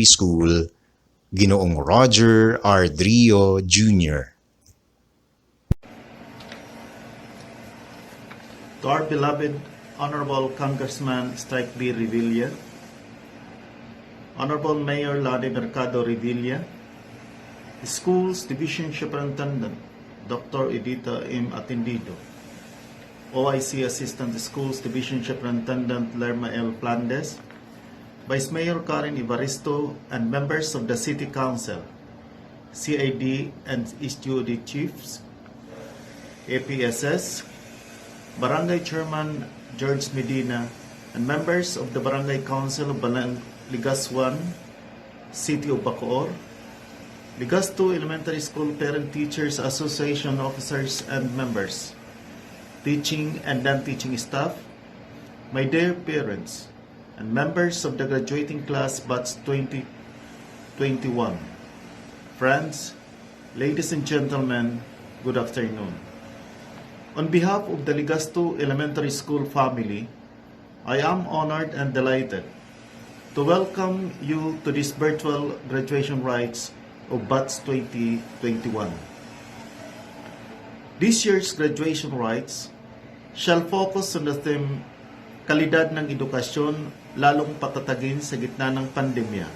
School, Ginoong Roger R. Drio Jr. To our beloved Honorable Congressman Strike B. Revilla, Honorable Mayor Lani Mercado Revilla, Schools Division Superintendent Dr. Edita M. Atendido, OIC Assistant Schools Division Superintendent Lerma L. Plandes, Vice Mayor Karen Ivaristo, and members of the City Council, CID and SUD Chiefs, APSS, Barangay Chairman George Medina, and members of the Barangay Council of LIGAS 1, City of Bacoor, LIGAS 2 Elementary School Parent Teachers Association officers and members, teaching and non-teaching staff, my dear parents, and members of the graduating class batch 2021. Friends, ladies and gentlemen, good afternoon. On behalf of the LIGAS 2 Elementary School family, I am honored and delighted to welcome you to this virtual graduation rites of batch 2021. This year's graduation rites shall focus on the theme Kalidad ng Edukasyon, lalong patatagin sa gitna ng pandemya,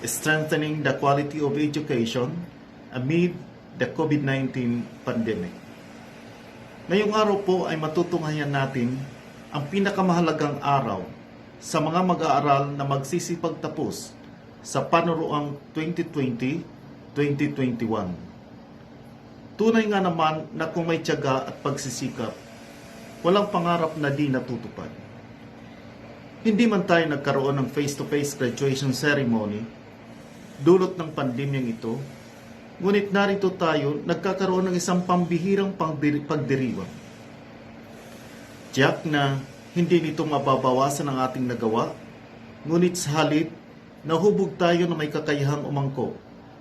strengthening the quality of education amid the COVID-19 pandemic. Ngayong araw po ay matutunghayan natin ang pinakamahalagang araw sa mga mag-aaral na magsisipagtapos sa panuruang 2020-2021. Tunay nga naman na kung may tiyaga at pagsisikap, walang pangarap na di natutupad. Hindi man tayo nagkaroon ng face-to-face graduation ceremony dulot ng pandemyang ito, ngunit narito tayo nagkakaroon ng isang pambihirang pagdiriwang. Tiyak na hindi nito mababawasan ang ating nagawa, ngunit sa halip, nahubog tayo na may kakayahang umangko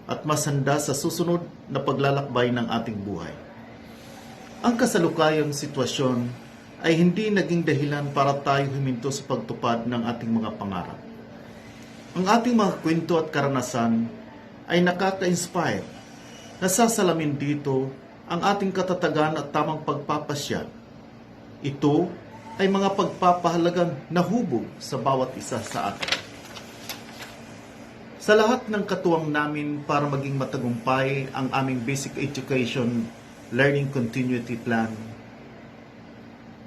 at masanda sa susunod na paglalakbay ng ating buhay. Ang kasalukayang sitwasyon ay hindi naging dahilan para tayo huminto sa pagtupad ng ating mga pangarap. Ang ating mga kwento at karanasan ay nakaka-inspire. Nasasalamin dito ang ating katatagan at tamang pagpapasya. Ito ay mga pagpapahalagang nahubog sa bawat isa sa atin. Sa lahat ng katuwang namin para maging matagumpay ang aming basic education learning continuity plan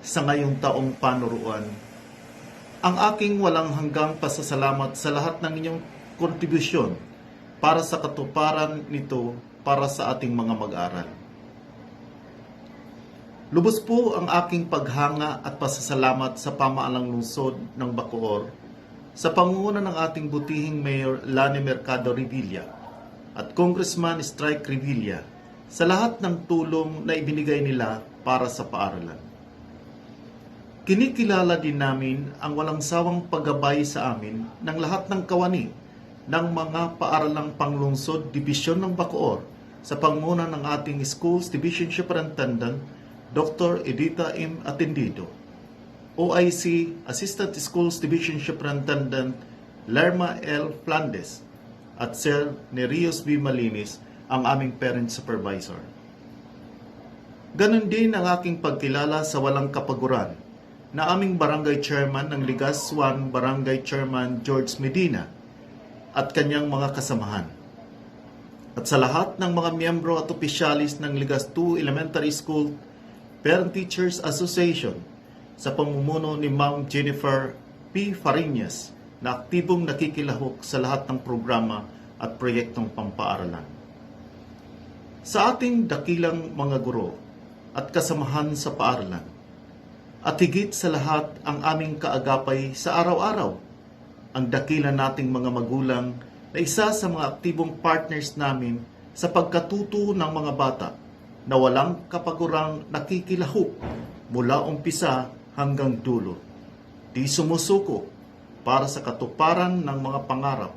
sa ngayong taong panuruan, ang aking walang hanggang pasasalamat sa lahat ng inyong kontribusyon para sa katuparan nito para sa ating mga mag-aaral. Lubos po ang aking paghanga at pasasalamat sa pamaalang lungsod ng Bacoor sa pangunguna ng ating butihing Mayor Lani Mercado Revilla at Congressman Strike Revilla sa lahat ng tulong na ibinigay nila para sa paaralan. Kinikilala din namin ang walang sawang paggabay sa amin ng lahat ng kawani ng mga paaralang panglungsod Dibisyon ng Bacoor sa pangunguna ng ating Schools Division Superintendent Dr. Edita M. Atendido, OIC Assistant Schools Division Superintendent Lerma L. Flandes at Sir Nerios B. Malinis, ang aming parent supervisor. Ganon din ang aking pagkilala sa walang kapaguran na aming barangay chairman ng Ligas 1 Barangay Chairman George Medina at kanyang mga kasamahan. At sa lahat ng mga miyembro at opisyalis ng Ligas 2 Elementary School Parent Teachers Association sa pamumuno ni Ma'am Jennifer P. Fariñas na aktibong nakikilahok sa lahat ng programa at proyektong pampaaralan. Sa ating dakilang mga guro at kasamahan sa paaralan, at higit sa lahat ang aming kaagapay sa araw-araw, ang dakila nating mga magulang na isa sa mga aktibong partners namin sa pagkatuto ng mga bata na walang kapagurang nakikilahok mula umpisa hanggang dulo. Di sumusuko para sa katuparan ng mga pangarap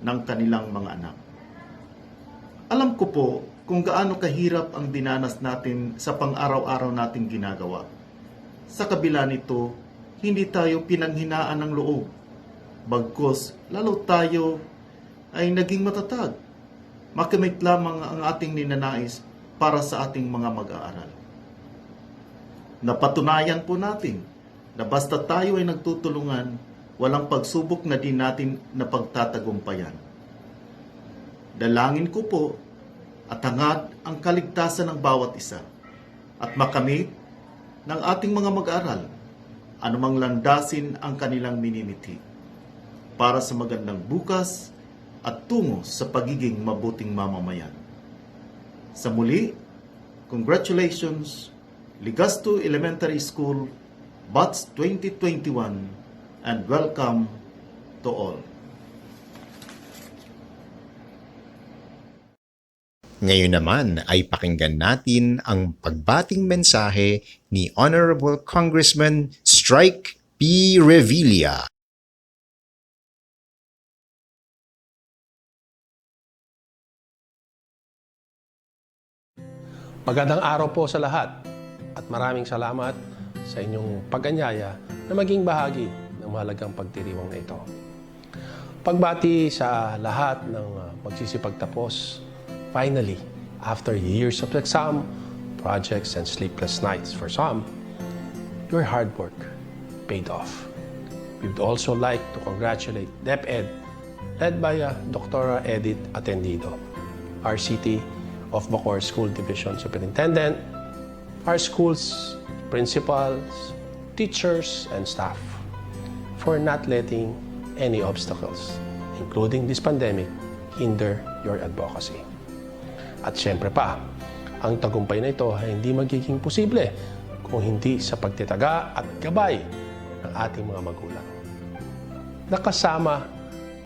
ng kanilang mga anak. Alam ko po kung gaano kahirap ang dinanas natin sa pang-araw-araw nating ginagawa. Sa kabila nito, hindi tayo pinanghinaan ng loob. Bagkus, lalo tayo ay naging matatag. Makamit lamang ang ating ninanais para sa ating mga mag-aaral. Napatunayan po natin na basta tayo ay nagtutulungan, walang pagsubok na din natin na pagtatagumpayan. Dalangin ko po at hangad ang kaligtasan ng bawat isa at makamit ng ating mga mag-aaral anumang landasin ang kanilang minimiti para sa magandang bukas at tungo sa pagiging mabuting mamamayan. Sa muli, congratulations, Ligas 2 Elementary School, Batch 2021, and welcome to all. Ngayon naman ay pakinggan natin ang pagbating mensahe ni Honorable Congressman Strike P. Revilla. Magandang araw po sa lahat at maraming salamat sa inyong pag-anyaya na maging bahagi ng mahalagang pagdiriwang na ito. Pagbati sa lahat ng magsisipagtapos, finally, after years of exam, projects, and sleepless nights for some, your hard work paid off. We would also like to congratulate DepEd, led by Dr. Edith Atendido, our City of Bacoor School Division Superintendent, our schools, principals, teachers, and staff for not letting any obstacles, including this pandemic, hinder your advocacy. At syempre pa, ang tagumpay na ito ay hindi magiging posible kung hindi sa pagtitaga at gabay ng ating mga magulang. Nakasama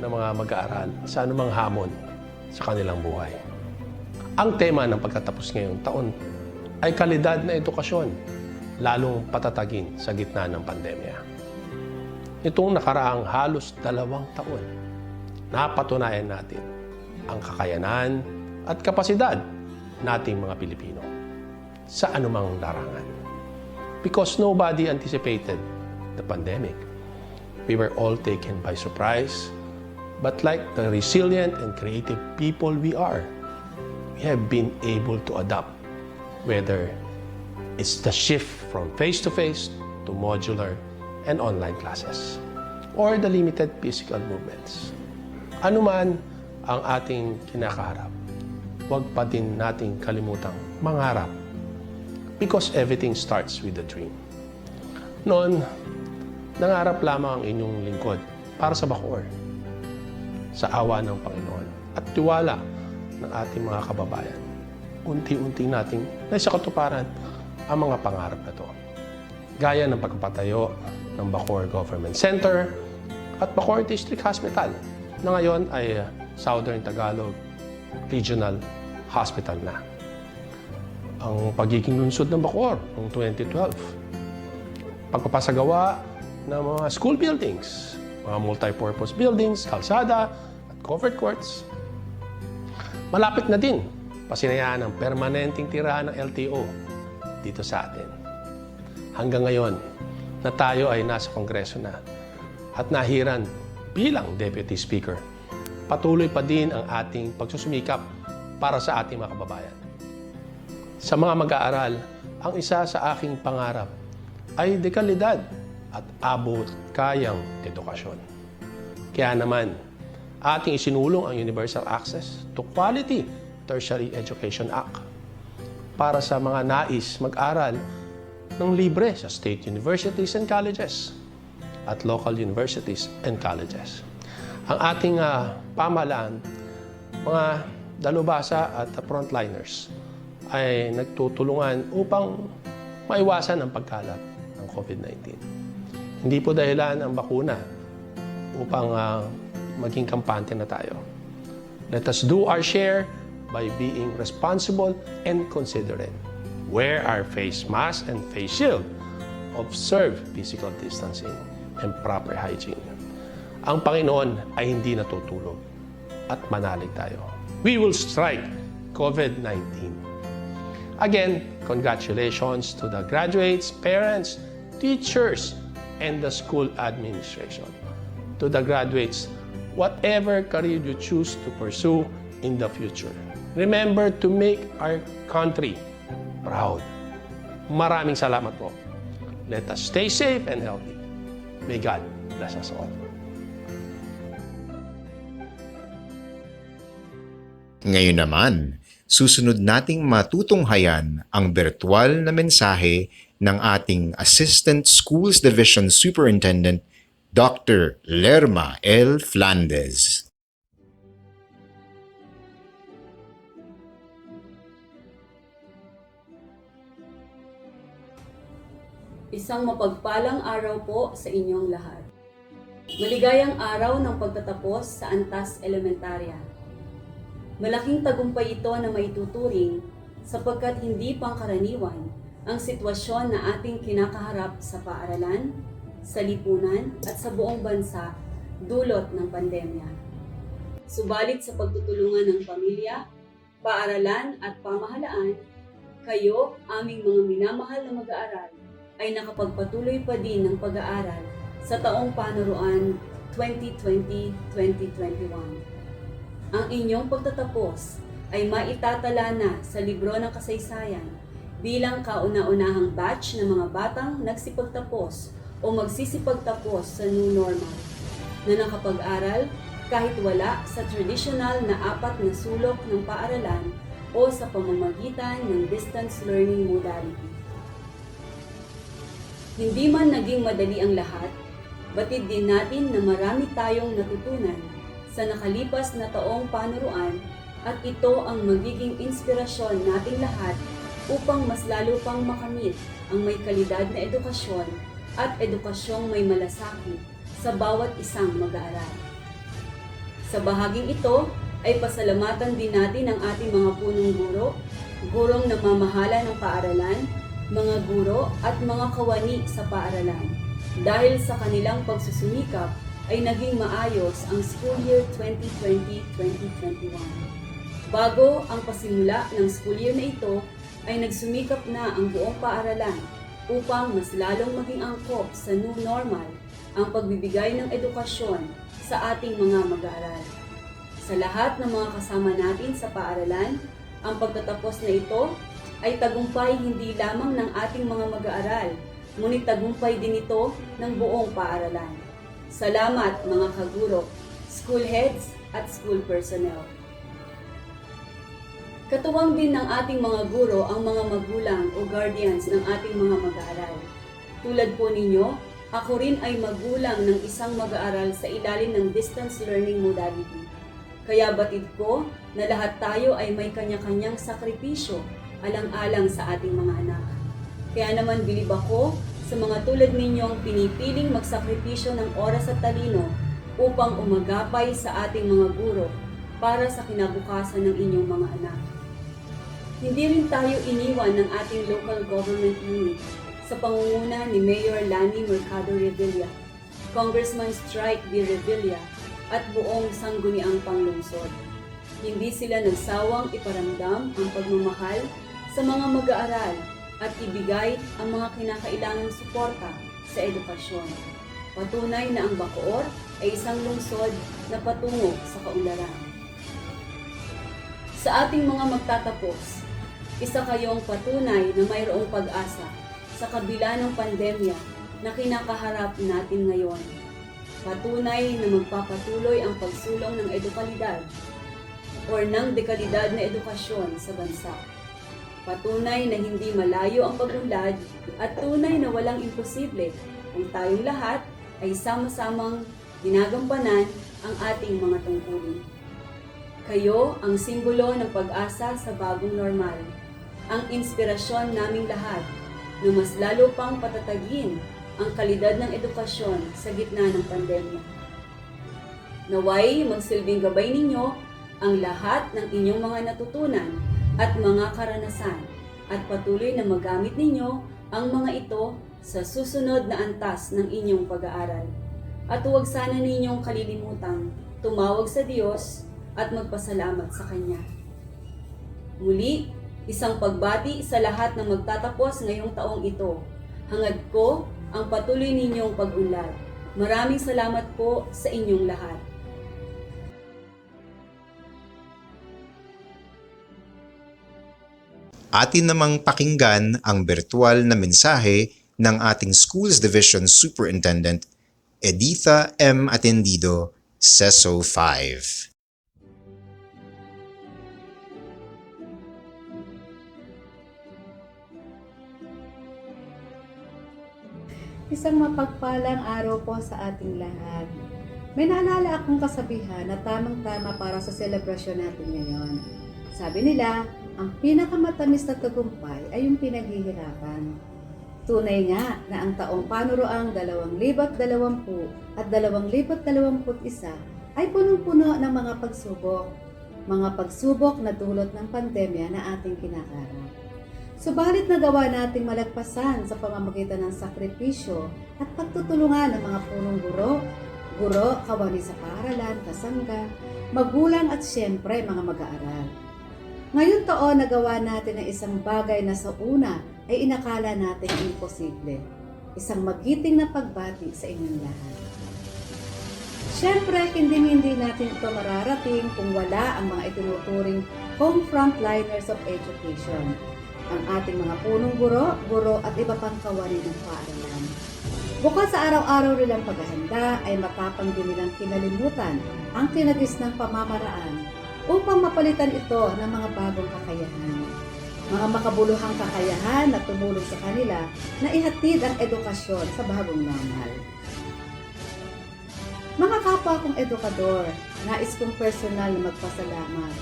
ng mga mag-aaral sa anumang hamon sa kanilang buhay. Ang tema ng pagtatapos ngayong taon ay kalidad na edukasyon, lalong patatagin sa gitna ng pandemya. Itong nakaraang halos 2 taon, napatunayan natin ang kakayanan at kapasidad nating mga Pilipino sa anumang larangan. Because nobody anticipated the pandemic. We were all taken by surprise, but like the resilient and creative people we are, we have been able to adapt, whether it's the shift from face-to-face to modular and online classes, or the limited physical movements. Ano man ang ating kinakaharap, huwag pa din nating kalimutang mangarap, because everything starts with a dream. Noon, nangarap lamang ang inyong lingkod para sa Bacoor. sa awa ng Panginoon at tiwala ng ating mga kababayan, unti-unti nating naisakatuparan ang mga pangarap na ito. Gaya ng pagpapatayo ng Bacoor Government Center at Bacoor District Hospital na ngayon ay Southern Tagalog Regional Hospital na. Ang pagiging lungsod ng Bacoor noong 2012. Pagpapasagawa ng mga school buildings, mga multi-purpose buildings, kalsada at covered courts. Malapit na din pasinayaan ng permanenteng tirahan ng LTO dito sa atin. Hanggang ngayon na tayo ay nasa Kongreso na at nahiran bilang Deputy Speaker, patuloy pa din ang ating pagsusumikap para sa ating mga kababayan. Sa mga mag-aaral, ang isa sa aking pangarap ay dekalidad at abot kayang edukasyon. Kaya naman, ating isinulong ang Universal Access to Quality Tertiary Education Act para sa mga nais mag-aral ng libre sa state universities and colleges at local universities and colleges. Ang ating pamahalaan, mga dalubhasa at frontliners ay nagtutulungan upang maiwasan ang pagkalat ng COVID-19. Hindi po dahilan ang bakuna upang maging kampante na tayo. Let us do our share by being responsible and considerate. Wear our face mask and face shield. Observe physical distancing and proper hygiene. Ang Panginoon ay hindi natutulog at manalig tayo. We will strike COVID-19. Again, congratulations to the graduates, parents, teachers, and the school administration. To the graduates, whatever career you choose to pursue in the future, remember to make our country proud. Maraming salamat po. Let us stay safe and healthy. May God bless us all. Ngayon naman, susunod nating matutunghayan ang birtual na mensahe ng ating Assistant Schools Division Superintendent, Dr. Lerma L. Flandes. Isang mapagpalang araw po sa inyong lahat. Maligayang araw ng pagtatapos sa Antas Elementarya. Malaking tagumpay ito na maituturing sapagkat hindi pangkaraniwan ang sitwasyon na ating kinakaharap sa paaralan, sa lipunan at sa buong bansa dulot ng pandemya. Subalit sa pagtutulungan ng pamilya, paaralan at pamahalaan, kayo, aming mga minamahal na mag-aaral, ay nakapagpatuloy pa din ng pag-aaral sa taong panuruan 2020-2021. Ang inyong pagtatapos ay maitatala na sa libro ng kasaysayan bilang kauna-unahang batch ng mga batang nagsipagtapos o magsisipagtapos sa new normal na nakapag-aral kahit wala sa traditional na 4 na sulok ng paaralan o sa pamamagitan ng distance learning modality. Hindi man naging madali ang lahat, batid din natin na marami tayong natutunan sa nakalipas na taong panuruan at ito ang magiging inspirasyon nating lahat upang mas lalo pang makamit ang may kalidad na edukasyon at edukasyong may malasakit sa bawat isang mag-aaral. Sa bahaging ito ay pasalamatan din natin ang ating mga punong guro, gurong namamahala ng paaralan, mga guro at mga kawani sa paaralan. Dahil sa kanilang pagsusumikap ay naging maayos ang school year 2020-2021. Bago ang pasimula ng school year na ito, ay nagsumikap na ang buong paaralan upang mas lalong maging angkop sa new normal ang pagbibigay ng edukasyon sa ating mga mag-aaral. Sa lahat ng mga kasama natin sa paaralan, ang pagtatapos na ito ay tagumpay hindi lamang ng ating mga mag-aaral, ngunit tagumpay din ito ng buong paaralan. Salamat mga kaguro, school heads at school personnel. Katuwang din ng ating mga guro ang mga magulang o guardians ng ating mga mag-aaral. Tulad po ninyo, Ako rin ay magulang ng isang mag-aaral sa ilalim ng distance learning modality. Kaya batid ko na lahat tayo ay may kanya-kanyang sakripisyo alang-alang sa ating mga anak. Kaya naman bilib ako sa mga tulad ninyong pinipiling magsakripisyo ng oras at talino upang umagapay sa ating mga guro para sa kinabukasan ng inyong mga anak. Hindi rin tayo iniwan ng ating local government unit sa pangunguna ni Mayor Lani Mercado Revilla, Congressman Strike B. Revilla, at buong sangguniang panglungsod. Hindi sila nagsawang iparamdam ang pagmamahal sa mga mag-aaral at ibigay ang mga kinakailangang suporta sa edukasyon. Patunay na ang Bacoor ay isang lungsod na patungo sa kaunlaran. Sa ating mga magtatapos, isa kayong patunay na mayroong pag-asa sa kabila ng pandemya na kinakaharap natin ngayon. Patunay na magpapatuloy ang pagsulong ng edukalidad o ng dekalidad na edukasyon sa bansa. Patunay na hindi malayo ang pag-unlad at tunay na walang imposible kung tayong lahat ay sama-samang ginagampanan ang ating mga tungkulin. Kayo ang simbolo ng pag-asa sa bagong normal, ang inspirasyon naming lahat na mas lalo pang patatagin ang kalidad ng edukasyon sa gitna ng pandemya. Naway magsilbing gabay ninyo ang lahat ng inyong mga natutunan at mga karanasan at patuloy na magamit ninyo ang mga ito sa susunod na antas ng inyong pag-aaral. At huwag sana ninyong kalilimutang tumawag sa Diyos at magpasalamat sa Kanya. Muli, isang pagbati sa lahat ng magtatapos ngayong taong ito. Hangad ko ang patuloy ninyong pag-unlad. Maraming salamat po sa inyong lahat. Atin namang pakinggan ang birtual na mensahe ng ating Schools Division Superintendent Editha M. Atendido, CESO 5. Isang mapagpalang araw po sa ating lahat. May naalala akong kasabihan na tamang-tama para sa selebrasyon natin ngayon. Sabi nila, ang pinakamatamis na tagumpay ay yung pinaghihirapan. Tunay nga na ang taong panuroang 2020 at 2021 ay punong-puno ng mga pagsubok. Mga pagsubok na dulot ng pandemya na ating kinaharap. Subalit nagawa nating malagpasan sa pamamagitan ng sakripisyo at pagtutulungan ng mga punong guro, kawani sa paaralan, kasangga, magulang at siyempre mga mag-aaral. Ngayon taon nagawa natin ang isang bagay na sa una ay inakala natin imposible. Isang magiting na pagbati sa inyong lahat. Siyempre, hindi natin ito mararating kung wala ang mga itinuturing home frontliners of education. Ang ating mga punong guro at iba pang kawani ng paaralan. Bukod sa araw-araw nilang paghahanda ay matapang din nilang kinalimutan ang tinagis ng pamamaraan upang mapalitan ito ng mga bagong kakayahan. Mga makabuluhang kakayahan na tumulong sa kanila na ihatid ang edukasyon sa bagong normal. Mga kapwa kong edukador, nais kong personal na magpasalamat.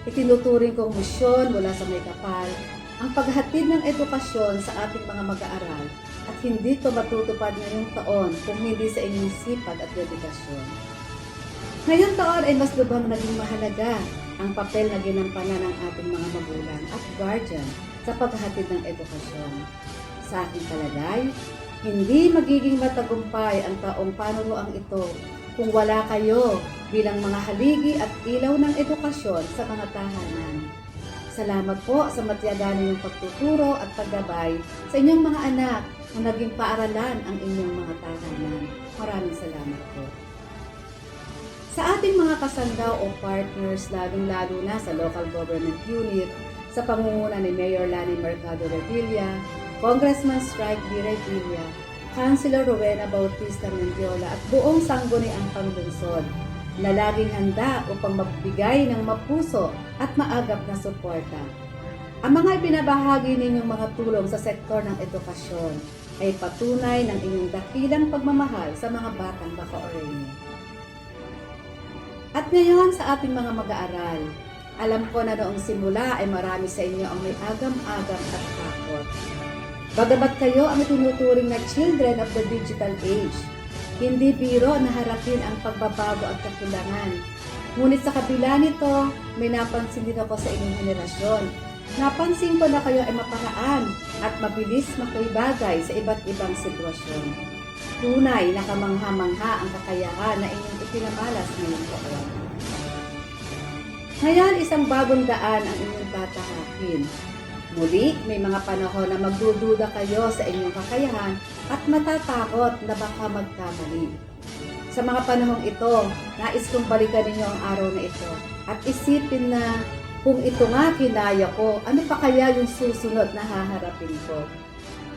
Itinuturing kong misyon mula sa may kapal ang paghatid ng edukasyon sa ating mga mag-aaral at hindi ito matutupad ngayong taon kung hindi sa inyong sipag at dedikasyon. Ngayong taon ay mas lubhang naging mahalaga ang papel na ginampanan ng ating mga magulang at guardian sa paghatid ng edukasyon. Sa aking palagay, hindi magiging matagumpay ang taong panuroang ito kung wala kayo bilang mga haligi at ilaw ng edukasyon sa mga tahanan. Salamat po sa matiyaga ninyong pagtuturo at paggabay sa inyong mga anak na naging paaralan ang inyong mga tahanan. Maraming salamat po. Sa ating mga kasanggaw o partners, lalong-lalo na sa local government unit, sa pangunguna ni Mayor Lani Mercado Revilla, Congressman Strike B. Revilla, Councilor Rowena Bautista Mendiola at buong sangguniang panglungsod na laging handa upang magbigay ng mapuso at maagap na suporta. Ang mga ibinabahagi ninyong mga tulong sa sektor ng edukasyon ay patunay ng inyong dakilang pagmamahal sa mga batang Bacoorene. At ngayon sa ating mga mag-aaral, alam ko na noong simula ay marami sa inyo ang may agam-agam at takot. Bagamat kayo ang tinuturing na children of the digital age, hindi biro na harapin ang pagbabago at kakulangan. Ngunit sa kabila nito, may napansin din ako sa inyong henerasyon. Napansin ko na kayo ay maparaan at mabilis makibagay sa iba't ibang sitwasyon. Tunay na kamangha-mangha ang kakayahan na inyong ipinamalas ngayong taon. Ngayon, isang bagong daan ang inyong tatahakin. Muli, may mga panahon na magdududa kayo sa inyong kakayahan at matatakot na baka magkamali. Sa mga panahong ito, nais kong balikan ninyo ang araw na ito at isipin na kung ito nga kinaya ko, ano pa kaya yung susunod na haharapin ko?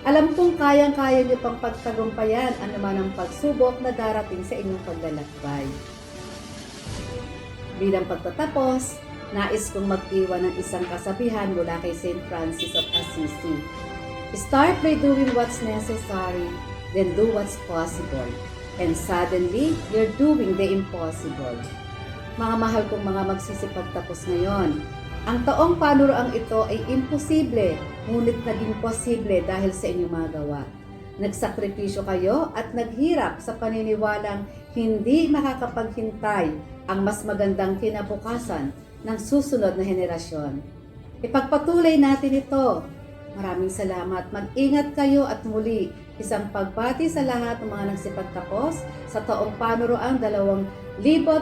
Alam kong kayang-kaya niyo pang pagtagumpayan anuman ang pagsubok na darating sa inyong paglalakbay. Bilang pagtatapos, nais kong mag-iwan ng isang kasabihan mula kay St. Francis of Assisi. Start by doing what's necessary, then do what's possible. And suddenly, you're doing the impossible. Mga mahal kong mga magsisipagtapos ngayon, ang taong panuroang ito ay imposible, ngunit naging posible dahil sa inyong mga gawa. Nagsakripisyo kayo at naghirap sa paniniwalang hindi makakapaghintay ang mas magandang kinabukasan ng susunod na henerasyon. Ipagpatuloy natin ito. Maraming salamat. Mag-ingat kayo at muli, isang pagbati sa lahat ng mga nagsipagtapos sa taong panuroang 2020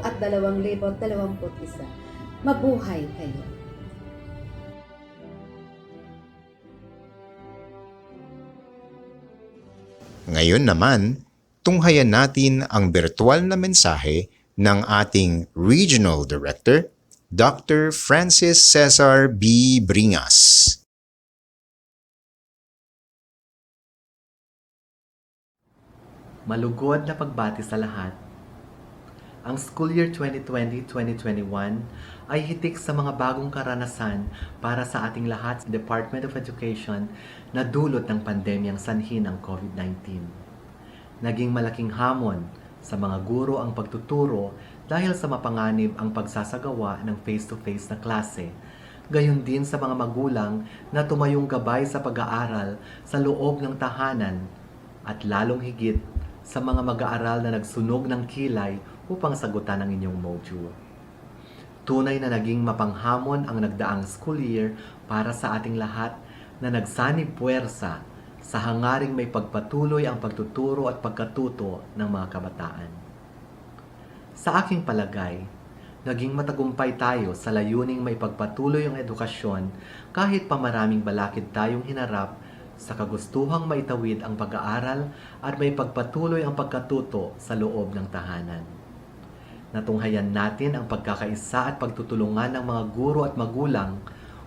at 2021. Mabuhay kayo. Ngayon naman, tunghayan natin ang birtual na mensahe ng ating Regional Director, Dr. Francis Cesar B. Bringas. Malugod na pagbati sa lahat. Ang school year 2020-2021 ay hitik sa mga bagong karanasan para sa ating lahat sa Department of Education na dulot ng pandemyang sanhi ng COVID-19. Naging malaking hamon sa mga guro ang pagtuturo dahil sa mapanganib ang pagsasagawa ng face-to-face na klase. Gayon din sa mga magulang na tumayong gabay sa pag-aaral sa loob ng tahanan at lalong higit sa mga mag-aaral na nagsunog ng kilay upang sagutan ang inyong module. Tunay na naging mapanghamon ang nagdaang school year para sa ating lahat na nagsanib puwersa sa hangaring may pagpatuloy ang pagtuturo at pagkatuto ng mga kabataan. Sa aking palagay, naging matagumpay tayo sa layuning may pagpatuloy ang edukasyon kahit pa maraming balakid tayong hinarap sa kagustuhang maitawid ang pag-aaral at may pagpatuloy ang pagkatuto sa loob ng tahanan. Natunghayan natin ang pagkakaisa at pagtutulungan ng mga guro at magulang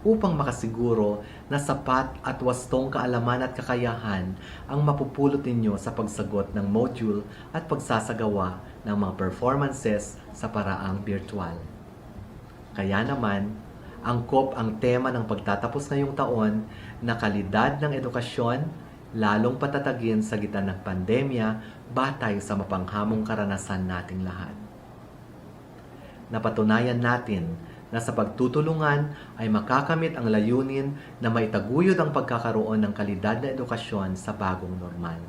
upang makasiguro na sapat at wastong kaalaman at kakayahan ang mapupulot ninyo sa pagsagot ng module at pagsasagawa ng mga performances sa paraang virtual. Kaya naman, angkop ang tema ng pagtatapos ngayong taon na kalidad ng edukasyon, lalong patatagin sa gitna ng pandemya batay sa mapanghamong karanasan nating lahat. Napatunayan natin na sa pagtutulungan ay makakamit ang layunin na maitaguyod ang pagkakaroon ng kalidad na edukasyon sa bagong normal.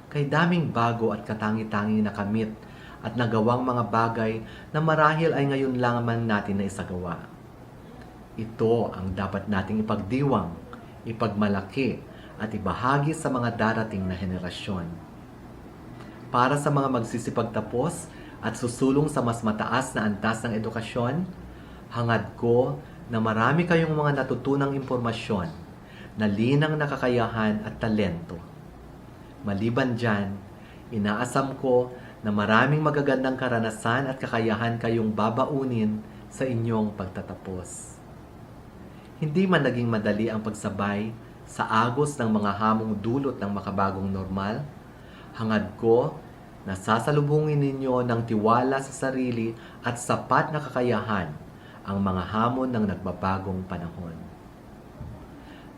Kay daming bago at katangi-tangi na kamit at nagawang mga bagay na marahil ay ngayon lamang natin na isagawa. Ito ang dapat nating ipagdiwang, ipagmalaki at ibahagi sa mga darating na henerasyon. Para sa mga magsisipagtapos at susulong sa mas mataas na antas ng edukasyon, hangad ko na marami kayong mga natutunang impormasyon na linang na kakayahan at talento. Maliban dyan, inaasam ko na maraming magagandang karanasan at kakayahan kayong babaunin sa inyong pagtatapos. Hindi man naging madali ang pagsabay sa agos ng mga hamong dulot ng makabagong normal, hangad ko na sasalubungin ninyo ng tiwala sa sarili at sapat na kakayahan ang mga hamon ng nagbabagong panahon.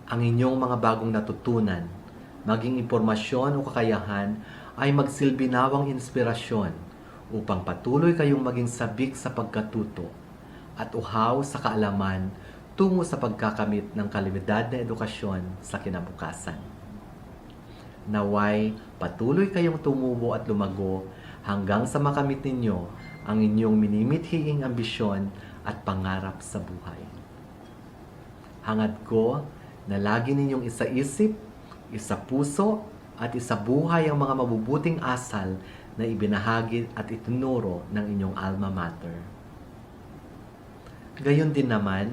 Ang inyong mga bagong natutunan, maging impormasyon o kakayahan ay magsilbi nawang inspirasyon upang patuloy kayong maging sabik sa pagkatuto at uhaw sa kaalaman tungo sa pagkakamit ng kalidad na edukasyon sa kinabukasan. Naway patuloy kayong tumubo at lumago hanggang sa makamit ninyo ang inyong minimithiing ambisyon at pangarap sa buhay. Hangad ko na lagi ninyong isa-isip, isa-puso, at isa-buhay ang mga mabubuting asal na ibinahagi at itinuro ng inyong alma mater. Gayon din naman,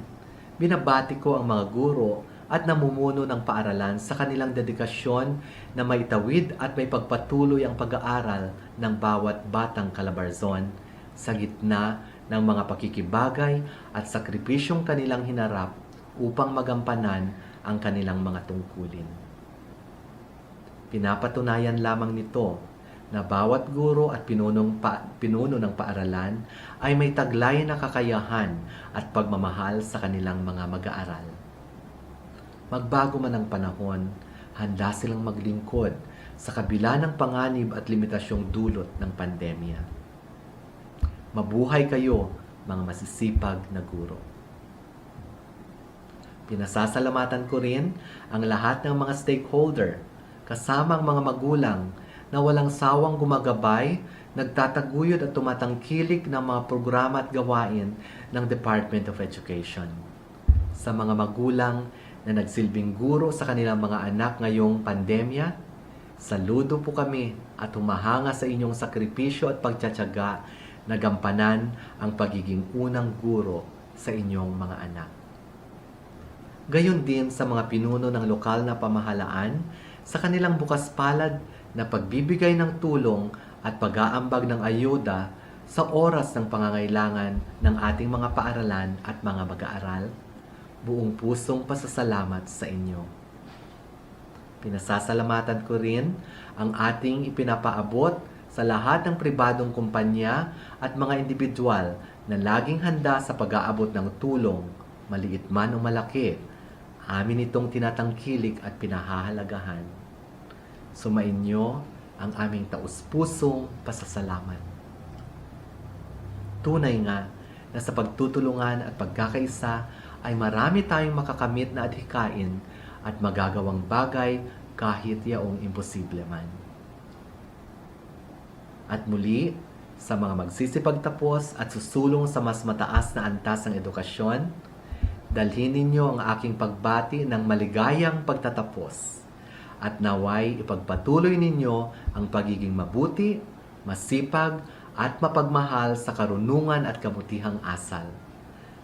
binabati ko ang mga guro at namumuno ng paaralan sa kanilang dedikasyon na maitawid at may pagpatuloy ang pag-aaral ng bawat batang Calabarzon sa gitna ng mga pakikibagay at sakripisyong kanilang hinarap upang magampanan ang kanilang mga tungkulin. Pinapatunayan lamang nito na bawat guro at pinuno ng paaralan ay may taglay na kakayahan at pagmamahal sa kanilang mga mag-aaral. Magbago man ang panahon, handa silang maglingkod sa kabila ng panganib at limitasyong dulot ng pandemya. Mabuhay kayo, mga masisipag na guro. Pinasasalamatan ko rin ang lahat ng mga stakeholder, kasama ang mga magulang na walang sawang gumagabay, nagtataguyod at tumatangkilik ng mga programa at gawain ng Department of Education. Sa mga magulang na nagsilbing guro sa kanilang mga anak ngayong pandemya, saludo po kami at humahanga sa inyong sakripisyo at pagtsatsaga na gampanan ang pagiging unang guro sa inyong mga anak. Gayon din sa mga pinuno ng lokal na pamahalaan sa kanilang bukas palad na pagbibigay ng tulong at pag-aambag ng ayuda sa oras ng pangangailangan ng ating mga paaralan at mga mag-aaral. Buong pusong pasasalamat sa inyo. Pinasasalamatan ko rin ang ating ipinapaabot sa lahat ng pribadong kumpanya at mga individual na laging handa sa pag-aabot ng tulong, maliit man o malaki. Amin itong tinatangkilik at pinahahalagahan. Sumainyo ang aming taus-pusong pasasalamat. Tunay nga na sa pagtutulungan at pagkakaisa ay marami tayong makakamit na adhikain at magagawang bagay kahit yaong imposible man. At muli, sa mga magsisipagtapos at susulong sa mas mataas na antas ng edukasyon, dalhin ninyo ang aking pagbati ng maligayang pagtatapos at naway ipagpatuloy ninyo ang pagiging mabuti, masipag at mapagmahal sa karunungan at kabutihang asal.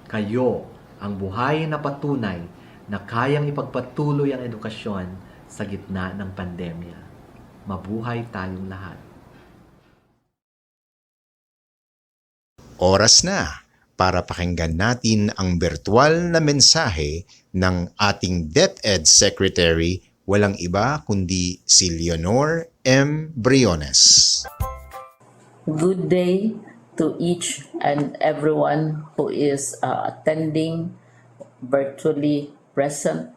Kayo ang buhay na patunay na kayang ipagpatuloy ang edukasyon sa gitna ng pandemya. Mabuhay tayong lahat. Oras na para pakinggan natin ang virtual na mensahe ng ating DepEd Secretary, walang iba kundi si Leonor M. Briones. Good day to each and everyone who is attending virtually present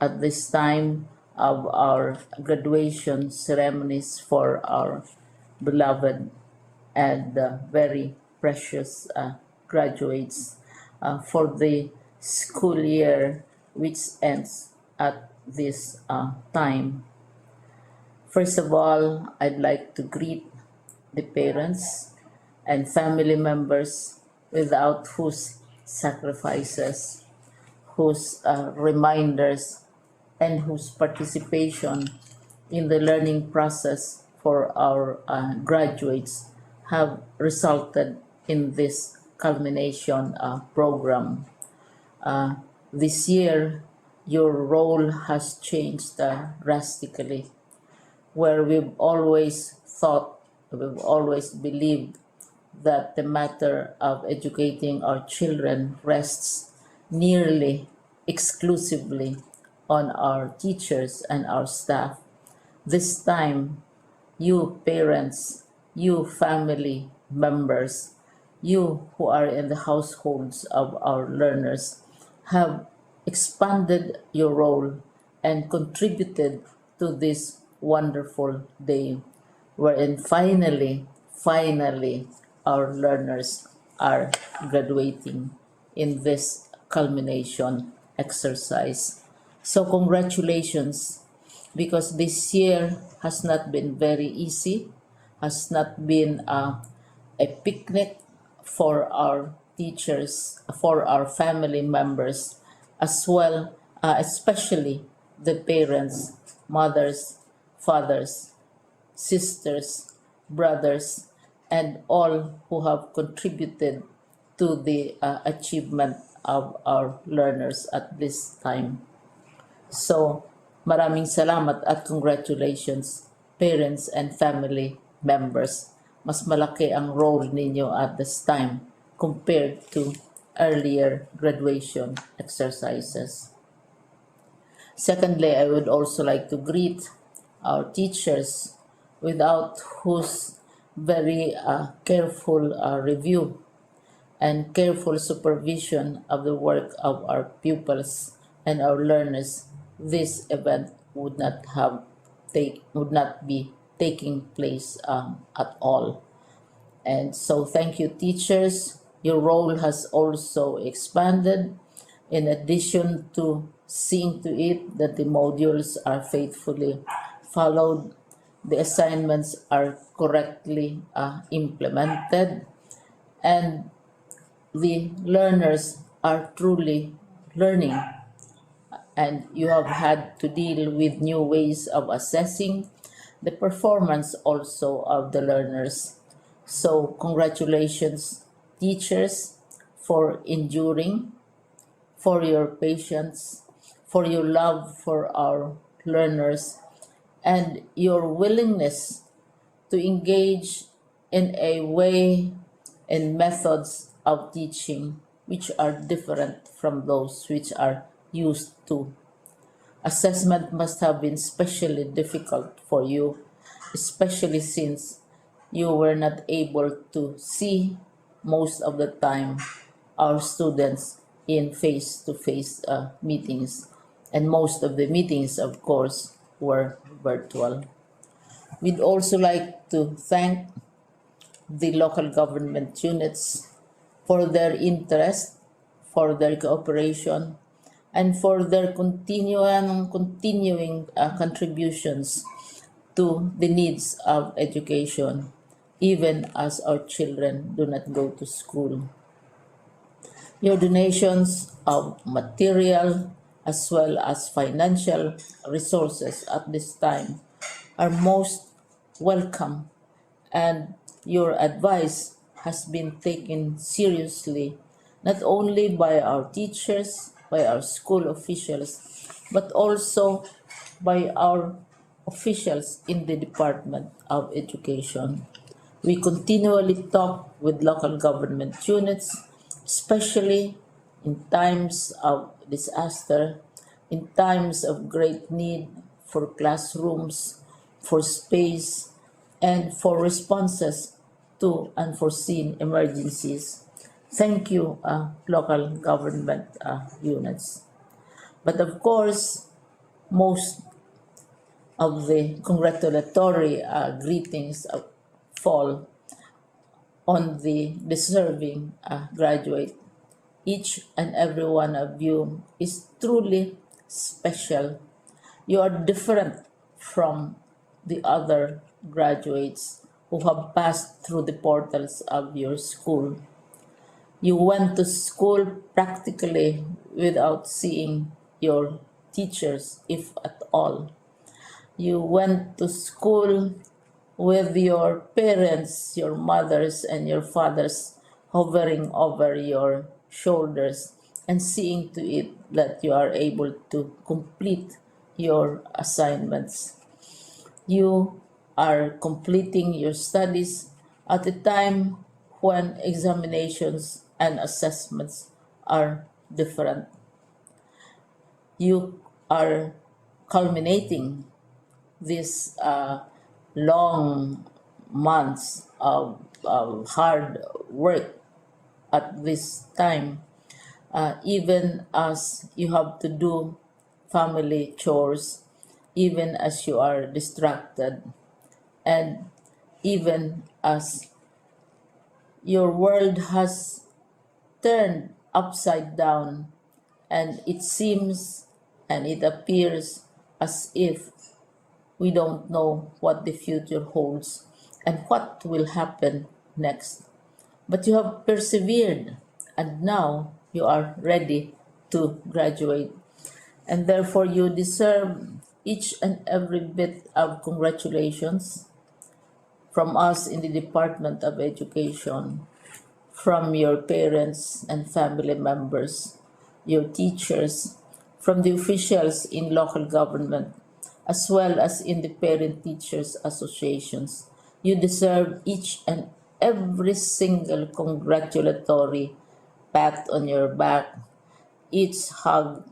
at this time of our graduation ceremonies for our beloved and very precious graduates for the school year which ends at this time. First of all, I'd like to greet the parents and family members without whose sacrifices, whose reminders, and whose participation in the learning process for our graduates have resulted in this culmination program. This year, your role has changed drastically, where we've always believed that the matter of educating our children rests nearly exclusively on our teachers and our staff. This time, you parents, you family members, You who are in the households of our learners have expanded your role and contributed to this wonderful day wherein finally, our learners are graduating in this culmination exercise. So, congratulations, because this year has not been very easy, has not been a picnic for our teachers, for our family members, as well, especially the parents, mothers, fathers, sisters, brothers, and all who have contributed to the achievement of our learners at this time. So, maraming salamat at congratulations, parents and family members. Mas malaki ang role ninyo at this time compared to earlier graduation exercises. Secondly, I would also like to greet our teachers, without whose very careful review and careful supervision of the work of our pupils and our learners, this event would not be taking place at all. And so, thank you, teachers. Your role has also expanded. In addition to seeing to it that the modules are faithfully followed, the assignments are correctly implemented, and the learners are truly learning, and you have had to deal with new ways of assessing the performance also of the learners. So, congratulations, teachers, for enduring, for your patience, for your love for our learners, and your willingness to engage in a way and methods of teaching which are different from those which are used to. Assessment must have been especially difficult for you, especially since you were not able to see most of the time our students in face-to-face meetings, and most of the meetings, of course, were virtual. We'd also like to thank the local government units for their interest, for their cooperation, and for their continuing contributions to the needs of education, even as our children do not go to school. Your donations of material as well as financial resources at this time are most welcome, and your advice has been taken seriously not only by our teachers, by our school officials, but also by our officials in the Department of Education. We continually talk with local government units, especially in times of disaster, in times of great need for classrooms, for space, and for responses to unforeseen emergencies. Thank you, local government units. But of course, most of the congratulatory greetings fall on the deserving graduate. Each and every one of you is truly special. You are different from the other graduates who have passed through the portals of your school. You went to school practically without seeing your teachers, if at all. You went to school with your parents, your mothers, and your fathers hovering over your shoulders and seeing to it that you are able to complete your assignments. You are completing your studies at a time when examinations and assessments are different. You are culminating these long months of hard work at this time, even as you have to do family chores, even as you are distracted, and even as your world has turned upside down, and it seems and it appears as if we don't know what the future holds and what will happen next. But you have persevered, and now you are ready to graduate. And therefore, you deserve each and every bit of congratulations from us in the Department of Education, from your parents and family members, your teachers, from the officials in local government, as well as in the parent teachers associations. You deserve each and every single congratulatory pat on your back, each hug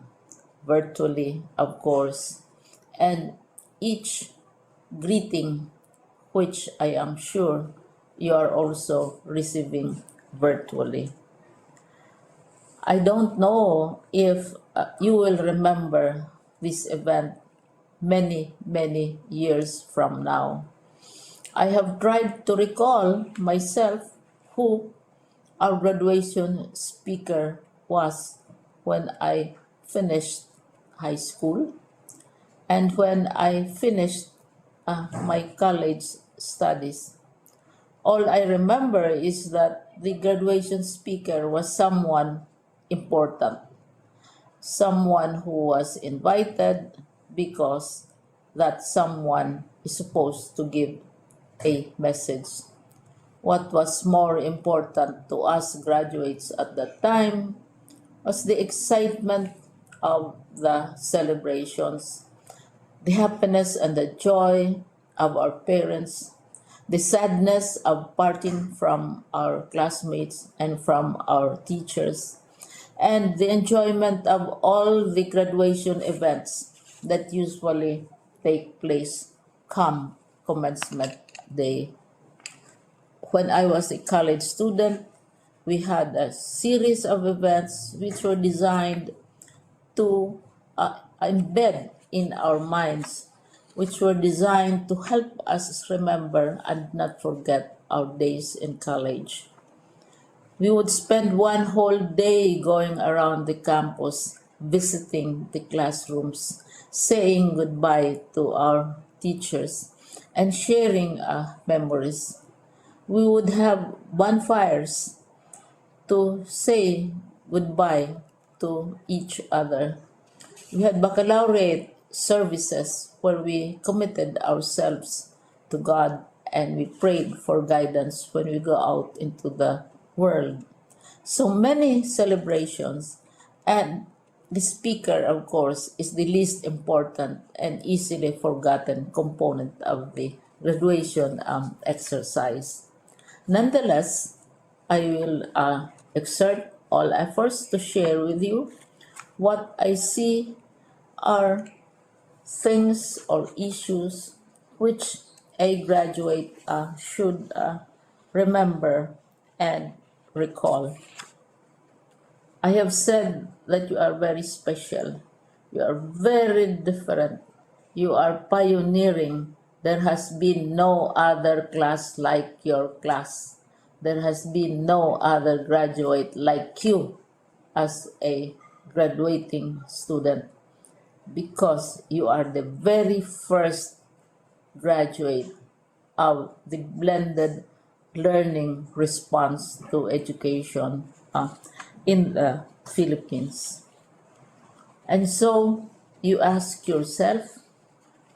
virtually, of course, and each greeting, which I am sure you are also receiving virtually. I don't know if you will remember this event many, many years from now. I have tried to recall myself who our graduation speaker was when I finished high school and when I finished my college studies. All I remember is that the graduation speaker was someone important, someone who was invited because that someone is supposed to give a message. What was more important to us graduates at that time was the excitement of the celebrations, the happiness and the joy of our parents, the sadness of parting from our classmates and from our teachers, and the enjoyment of all the graduation events that usually take place come commencement day. When I was a college student, we had a series of events which were designed to embed in our minds, which were designed to help us remember and not forget our days in college. We would spend one whole day going around the campus, visiting the classrooms, saying goodbye to our teachers, and sharing memories. We would have bonfires to say goodbye to each other. We had baccalaureate services where we committed ourselves to God and we prayed for guidance when we go out into the world. So many celebrations, and the speaker, of course, is the least important and easily forgotten component of the graduation exercise. Nonetheless, I will exert all efforts to share with you what I see are things or issues which a graduate should remember and recall. I have said that you are very special. You are very different. You are pioneering. There has been no other class like your class. There has been no other graduate like you as a graduating student because you are the very first graduate of the blended learning response to education in the Philippines. And so you ask yourself,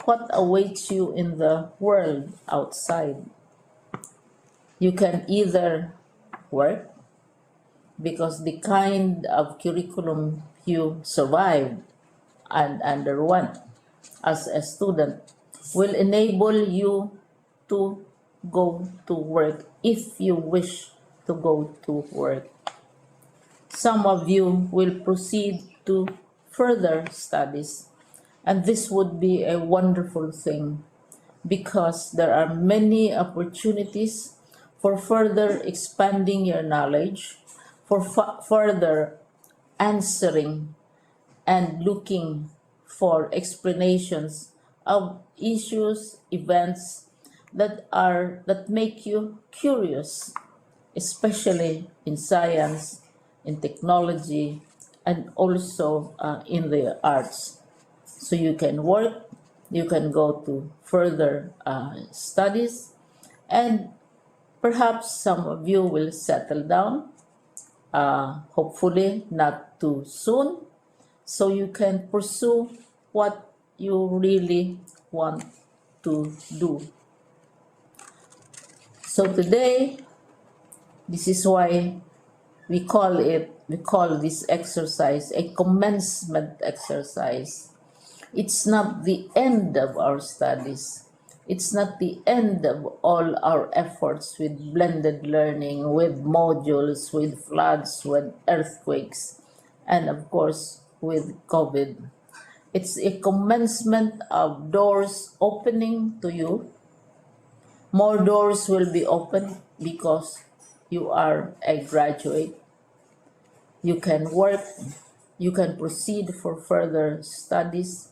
what awaits you in the world outside? You can either work because the kind of curriculum you survived and underwent as a student will enable you to go to work if you wish to go to work. Some of you will proceed to further studies, and this would be a wonderful thing because there are many opportunities for further expanding your knowledge, for further answering and looking for explanations of issues, events that make you curious, especially in science, in technology, and also in the arts. So you can work, you can go to further studies, and perhaps some of you will settle down, hopefully not too soon, so you can pursue what you really want to do. So today, this is why we call this exercise a commencement exercise. It's not the end of our studies. It's not the end of all our efforts with blended learning, with modules, with floods, with earthquakes, and of course with COVID. It's a commencement of doors opening to you. More doors will be opened because you are a graduate. You can work, you can proceed for further studies,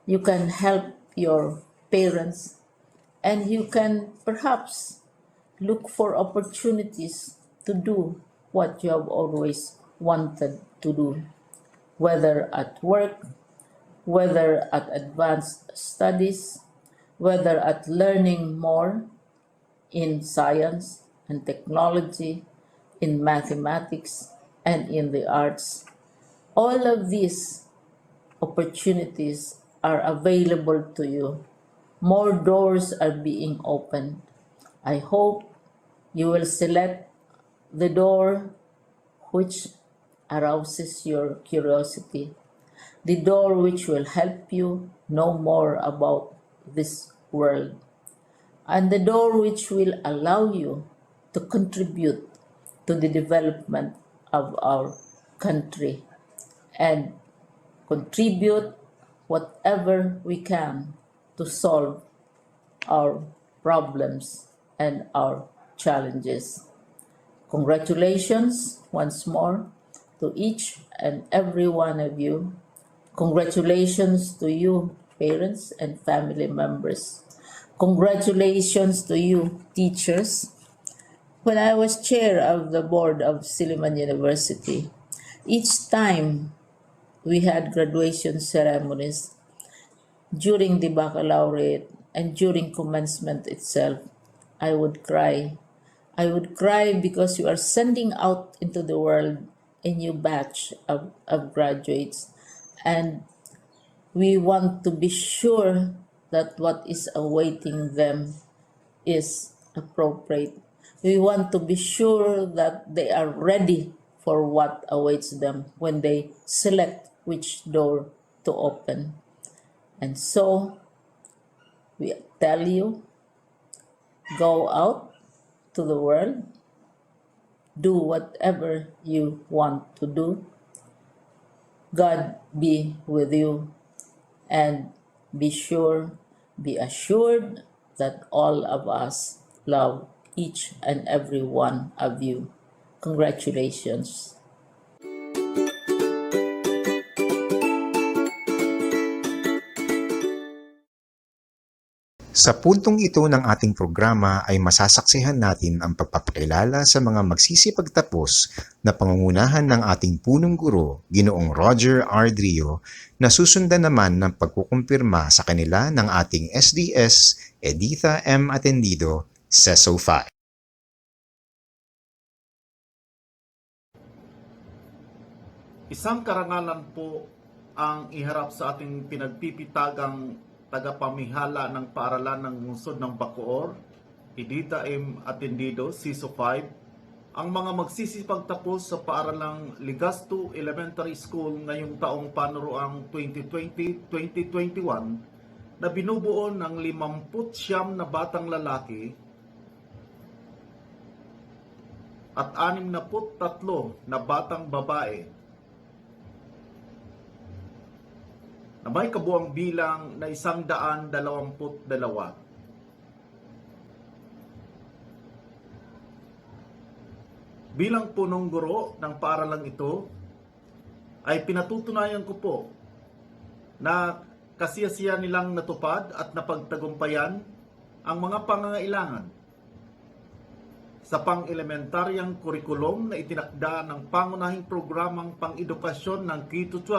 you can help your parents, and you can perhaps look for opportunities to do what you have always wanted to do, whether at work, whether at advanced studies, whether at learning more in science and technology, in mathematics, and in the arts. All of these opportunities are available to you. More doors are being opened. I hope you will select the door which arouses your curiosity, the door which will help you know more about this world, and the door which will allow you to contribute to the development of our country and contribute whatever we can to solve our problems and our challenges. Congratulations once more to each and every one of you. Congratulations to you, parents and family members. Congratulations to you, teachers. When I was chair of the board of Silliman University, each time we had graduation ceremonies, during the baccalaureate and during commencement itself, I would cry. I would cry because you are sending out into the world a new batch of graduates, and we want to be sure that what is awaiting them is appropriate. We want to be sure that they are ready for what awaits them when they select which door to open. And so we tell you, go out to the world, do whatever you want to do. God be with you, and be assured that all of us love each and every one of you. Congratulations. Sa puntong ito ng ating programa ay masasaksihan natin ang pagpapakilala sa mga magsisipagtapos na pangungunahan ng ating punong guro, Ginoong Roger R. Drio, na susundan naman ng pagkukumpirma sa kanila ng ating SDS, Editha M. Atendido, CESO 5. Isang karangalan po ang iharap sa ating pinagpipitagang tagapamihala ng paaralan ng lungsod ng Bacoor, Editha M. Atendido, CISO 5, ang mga magsisipagtapos sa paaralang LIGAS 2 Elementary School ngayong taong panuruang 2020-2021 na binubuo ng 59 na batang lalaki at 63 na batang babae na may kabuang bilang na 122. Bilang punong guro ng paaralang ito, ay pinatutunayan ko po na kasiyasiya nilang natupad at napagtagumpayan ang mga pangangailangan sa pang-elementaryang kurikulum na itinakda ng pangunahing programang pang-edukasyon ng K-12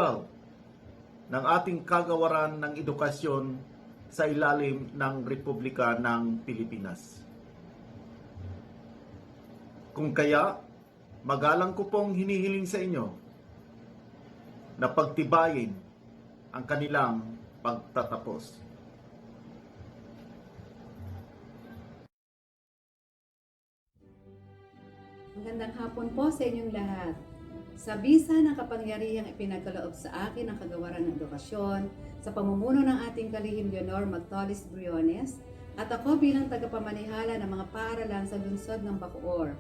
ng ating kagawaran ng edukasyon sa ilalim ng Republika ng Pilipinas. Kung kaya, magalang ko pong hinihiling sa inyo na pagtibayin ang kanilang pagtatapos. Magandang hapon po sa inyong lahat. Sa bisa ng kapangyarihang ipinagkaloob sa akin ng kagawaran ng edukasyon sa pamumuno ng ating kalihim Leonor Magtolis Briones at ako bilang tagapamanihala ng mga paaralan sa lungsod ng Bacoor.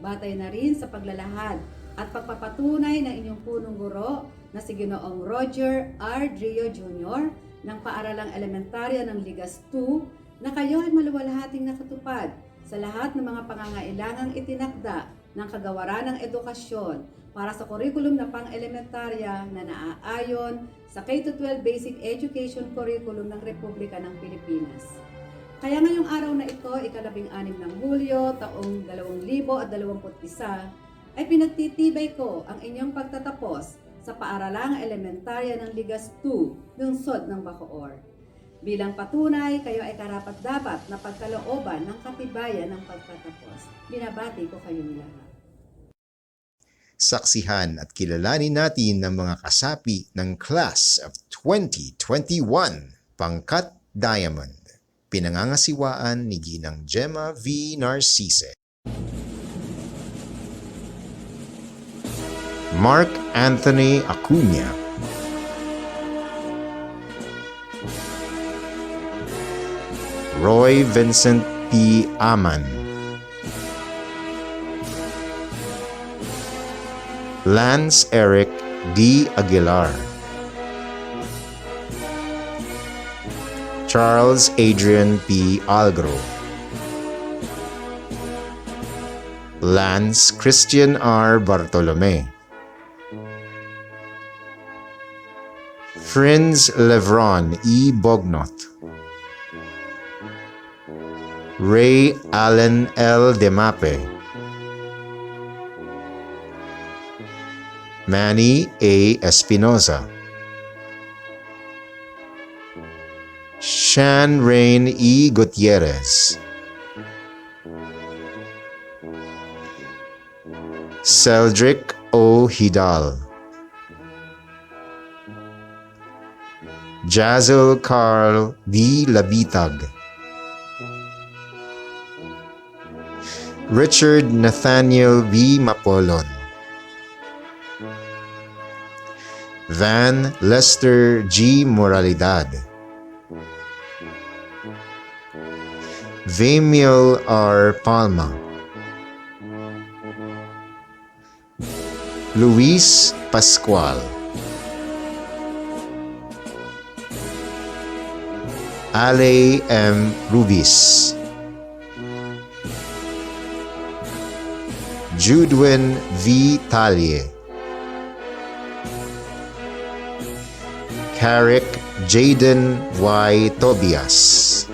Batay na rin sa paglalahad at pagpapatunay ng inyong punong guro na si Ginoong Roger R. Drio Jr. ng Paaralang Elementarya ng Ligas 2 na kayo ay maluwalhating nakatupad sa lahat ng mga pangangailangang itinakda ng kagawaran ng edukasyon para sa kurikulum na pang-elementarya na naaayon sa K-12 Basic Education Curriculum ng Republika ng Pilipinas. Kaya ngayong araw na ito, ika-16 ng Hulyo, taong 2021, ay pinagtitibay ko ang inyong pagtatapos sa paaralang elementarya ng Ligas 2, lungsod ng Bacoor. Bilang patunay, kayo ay karapat-dapat na pagkalooban ng katibayan ng pagtatapos. Binabati ko kayong lahat. Saksihan at kilalanin natin ang mga kasapi ng Class of 2021, Pangkat Diamond. Pinangangasiwaan ni Ginang Gemma V. Narcisse. Mark Anthony Acuña. Roy Vincent P. Aman. Lance Eric D. Aguilar. Charles Adrian P. Algro. Lance Christian R. Bartolome. Franz Levron E. Bognot. Ray Allen L. Demape. Manny A. Espinoza. Shan Rain E. Gutierrez. Celdric O. Hidal. Jazel Carl D. Labitag. Richard Nathaniel V. Mapolon. Van Lester G. Moralidad. Vamiel R. Palma. Luis Pascual. Ale M. Rubis. Judwin V. Talye. Carrick Jaden Y. Tobias.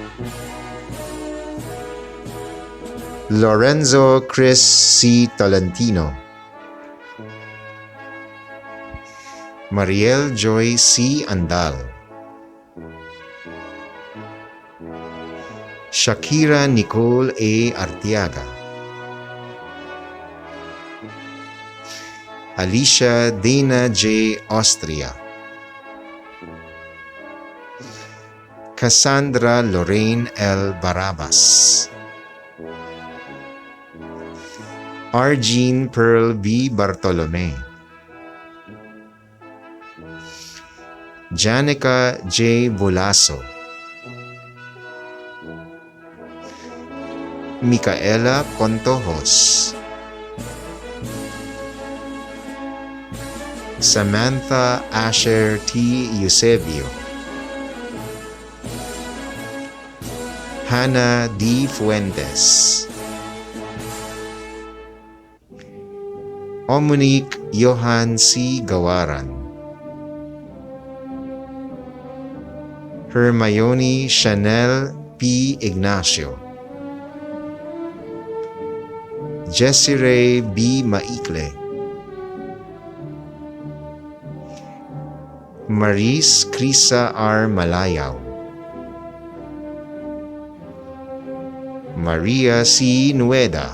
Lorenzo Chris C. Tolentino. Mariel Joy C. Andal. Shakira Nicole A. Artiaga. Alicia Dana J. Austria. Cassandra Lorraine L. Barabas. Argene Pearl B. Bartolome. Janica J. Bulaso. Micaela Contojos. Samantha Asher T. Eusebio. Hannah D. Fuentes. Omonique Johan C. Gawaran, Hermione Chanel P. Ignacio, Jessire B. Maicle, Maris Crisa R. Malayaw, Maria C. Nueda,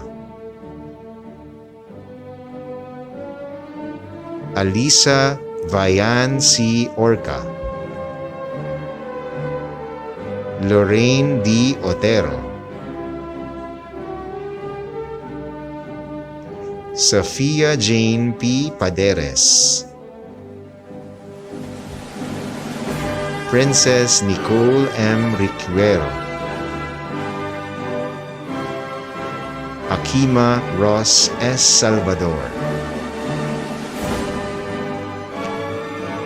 Alisa Vayan C. Orca, Lorraine D. Otero, Sofia Jane P. Paderes, Princess Nicole M. Riquero, Akima Ross S. Salvador,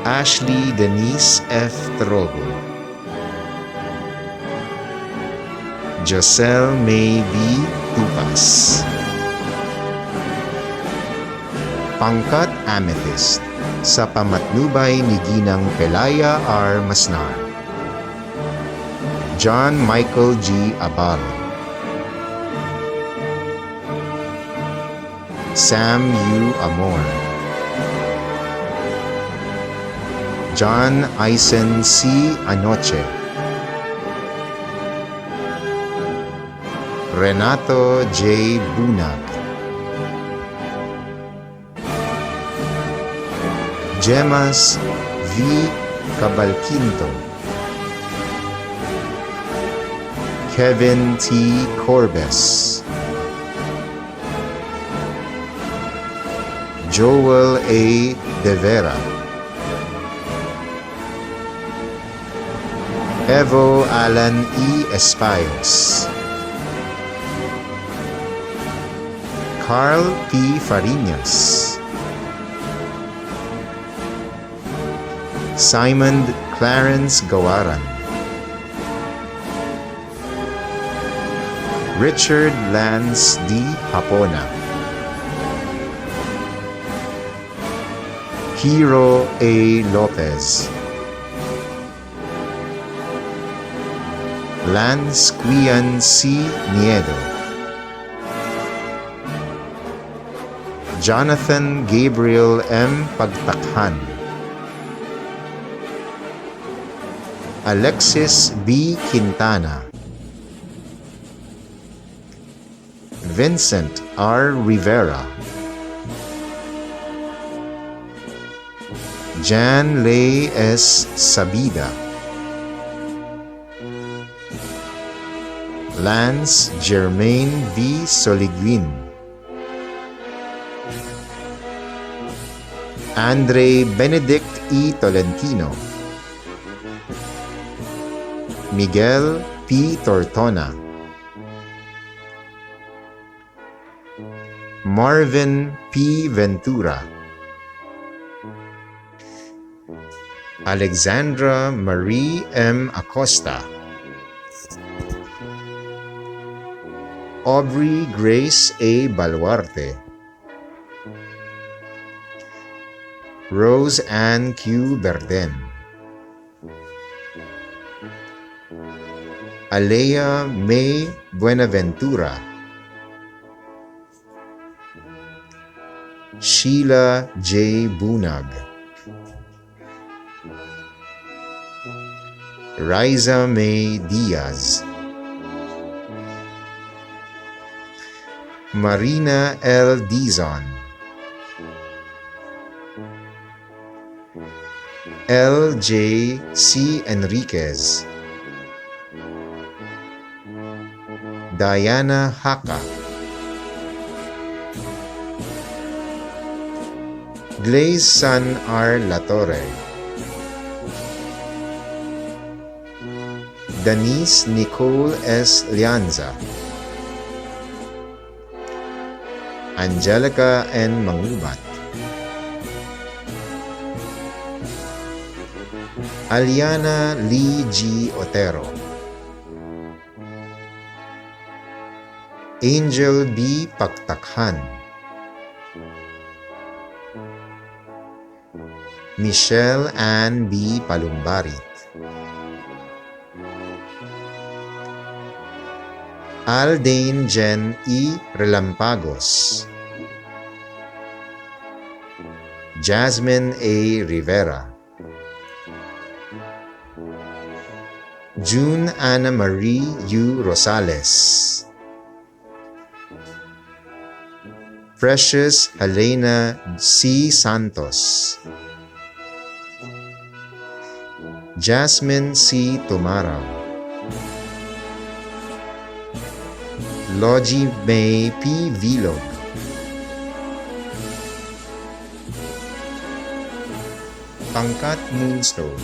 Ashley Denise F. Trogo, Joselle May B. Tupas, Pangkat Amethyst sa pamatnubay ni Ginang Pelaya R. Masnar, John Michael G. Abal, Sam U. Amor, John Eisen C. Anoche, Renato J. Bunag, Gemas V. Cabalquinto, Kevin T. Corbes, Joel A. De Vera, Evo Alan E. Espayos, Carl P. Fariñas, Simon Clarence Gawaran, Richard Lance D. Hapona, Hiro A. Lopez, Lance Quian C. Niedo, Jonathan Gabriel M. Pagtakhan, Alexis B. Quintana, Vincent R. Rivera, Jan Lay S. Sabida, Lance Germain V. Soliguin, Andre Benedict E. Tolentino, Miguel P. Tortona, Marvin P. Ventura, Alexandra Marie M. Acosta, Aubrey Grace A. Baluarte, Rose Ann Q. Berden, Alea May Buenaventura, Sheila J. Bunag, Riza May Diaz, Marina L. Dizon, L. J. C. Enriquez, Diana Haka, Glaze San R. Latorre, Denise Nicole S. Lianza, Angelica N. Mangubat, Aliana Lee G. Otero, Angel B. Pagtakhan, Michelle Ann B. Palumbarit, Aldane Jen E. Relampagos, Jasmine A. Rivera, June Ana Marie U. Rosales, Precious Helena C. Santos, Jasmine C. Tumaraw, Logie May P. Vilog, Pangkat Moonstone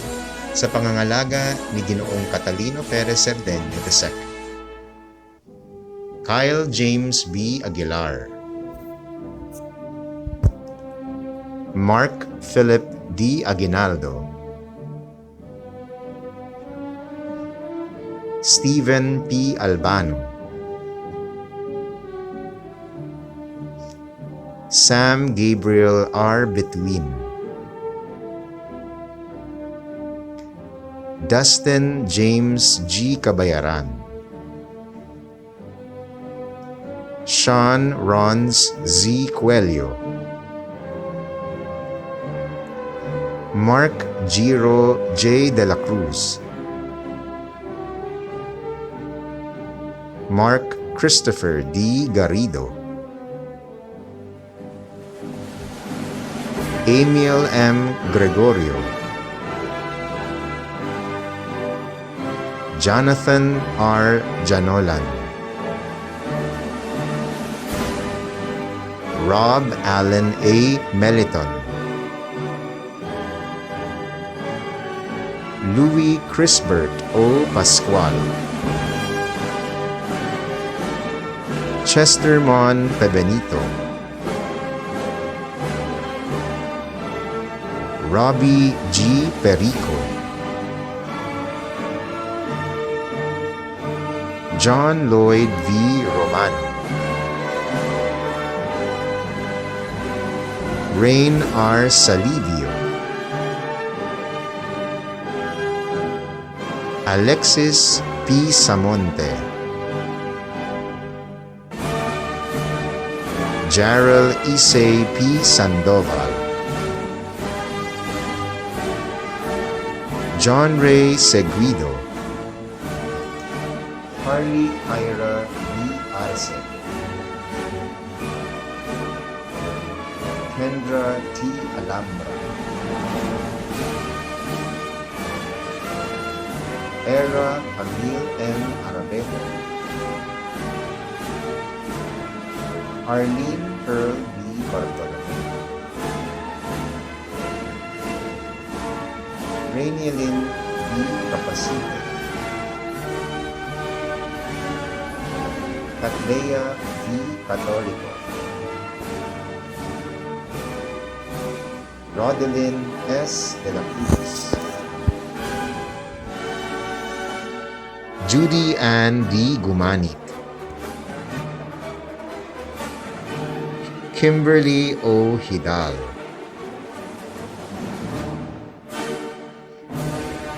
sa pangangalaga ni Ginoong Catalino Perez Cerdeño II. Kyle James B. Aguilar, Mark Philip D. Aguinaldo, Stephen P. Albano, Sam Gabriel R. Between, Dustin James G. Cabayaran, Sean Rons Z. Coelho, Mark Giro J. De La Cruz, Mark Christopher D. Garrido, Emil M. Gregorio, Jonathan R. Janolan, Rob Allen A. Meliton, Louis Crisbert O. Pascual, Chestermon Pebenito, Robbie G. Perico, John Lloyd V. Romano, Rain R. Salivio, Alexis P. Samonte, Jarrell Isay P. Sandoval, John Ray Seguido, Harley Ira V. Arce, Kendra T. Alhambra, Era Camille M. Arabejo, Arlene Pearl B. Bartolome, Rainielin B. Capacite, Catlea V. Catolico, Rodelyn S. De La Cruz, Judy Ann D. Gumanit, Kimberly O. Hidal,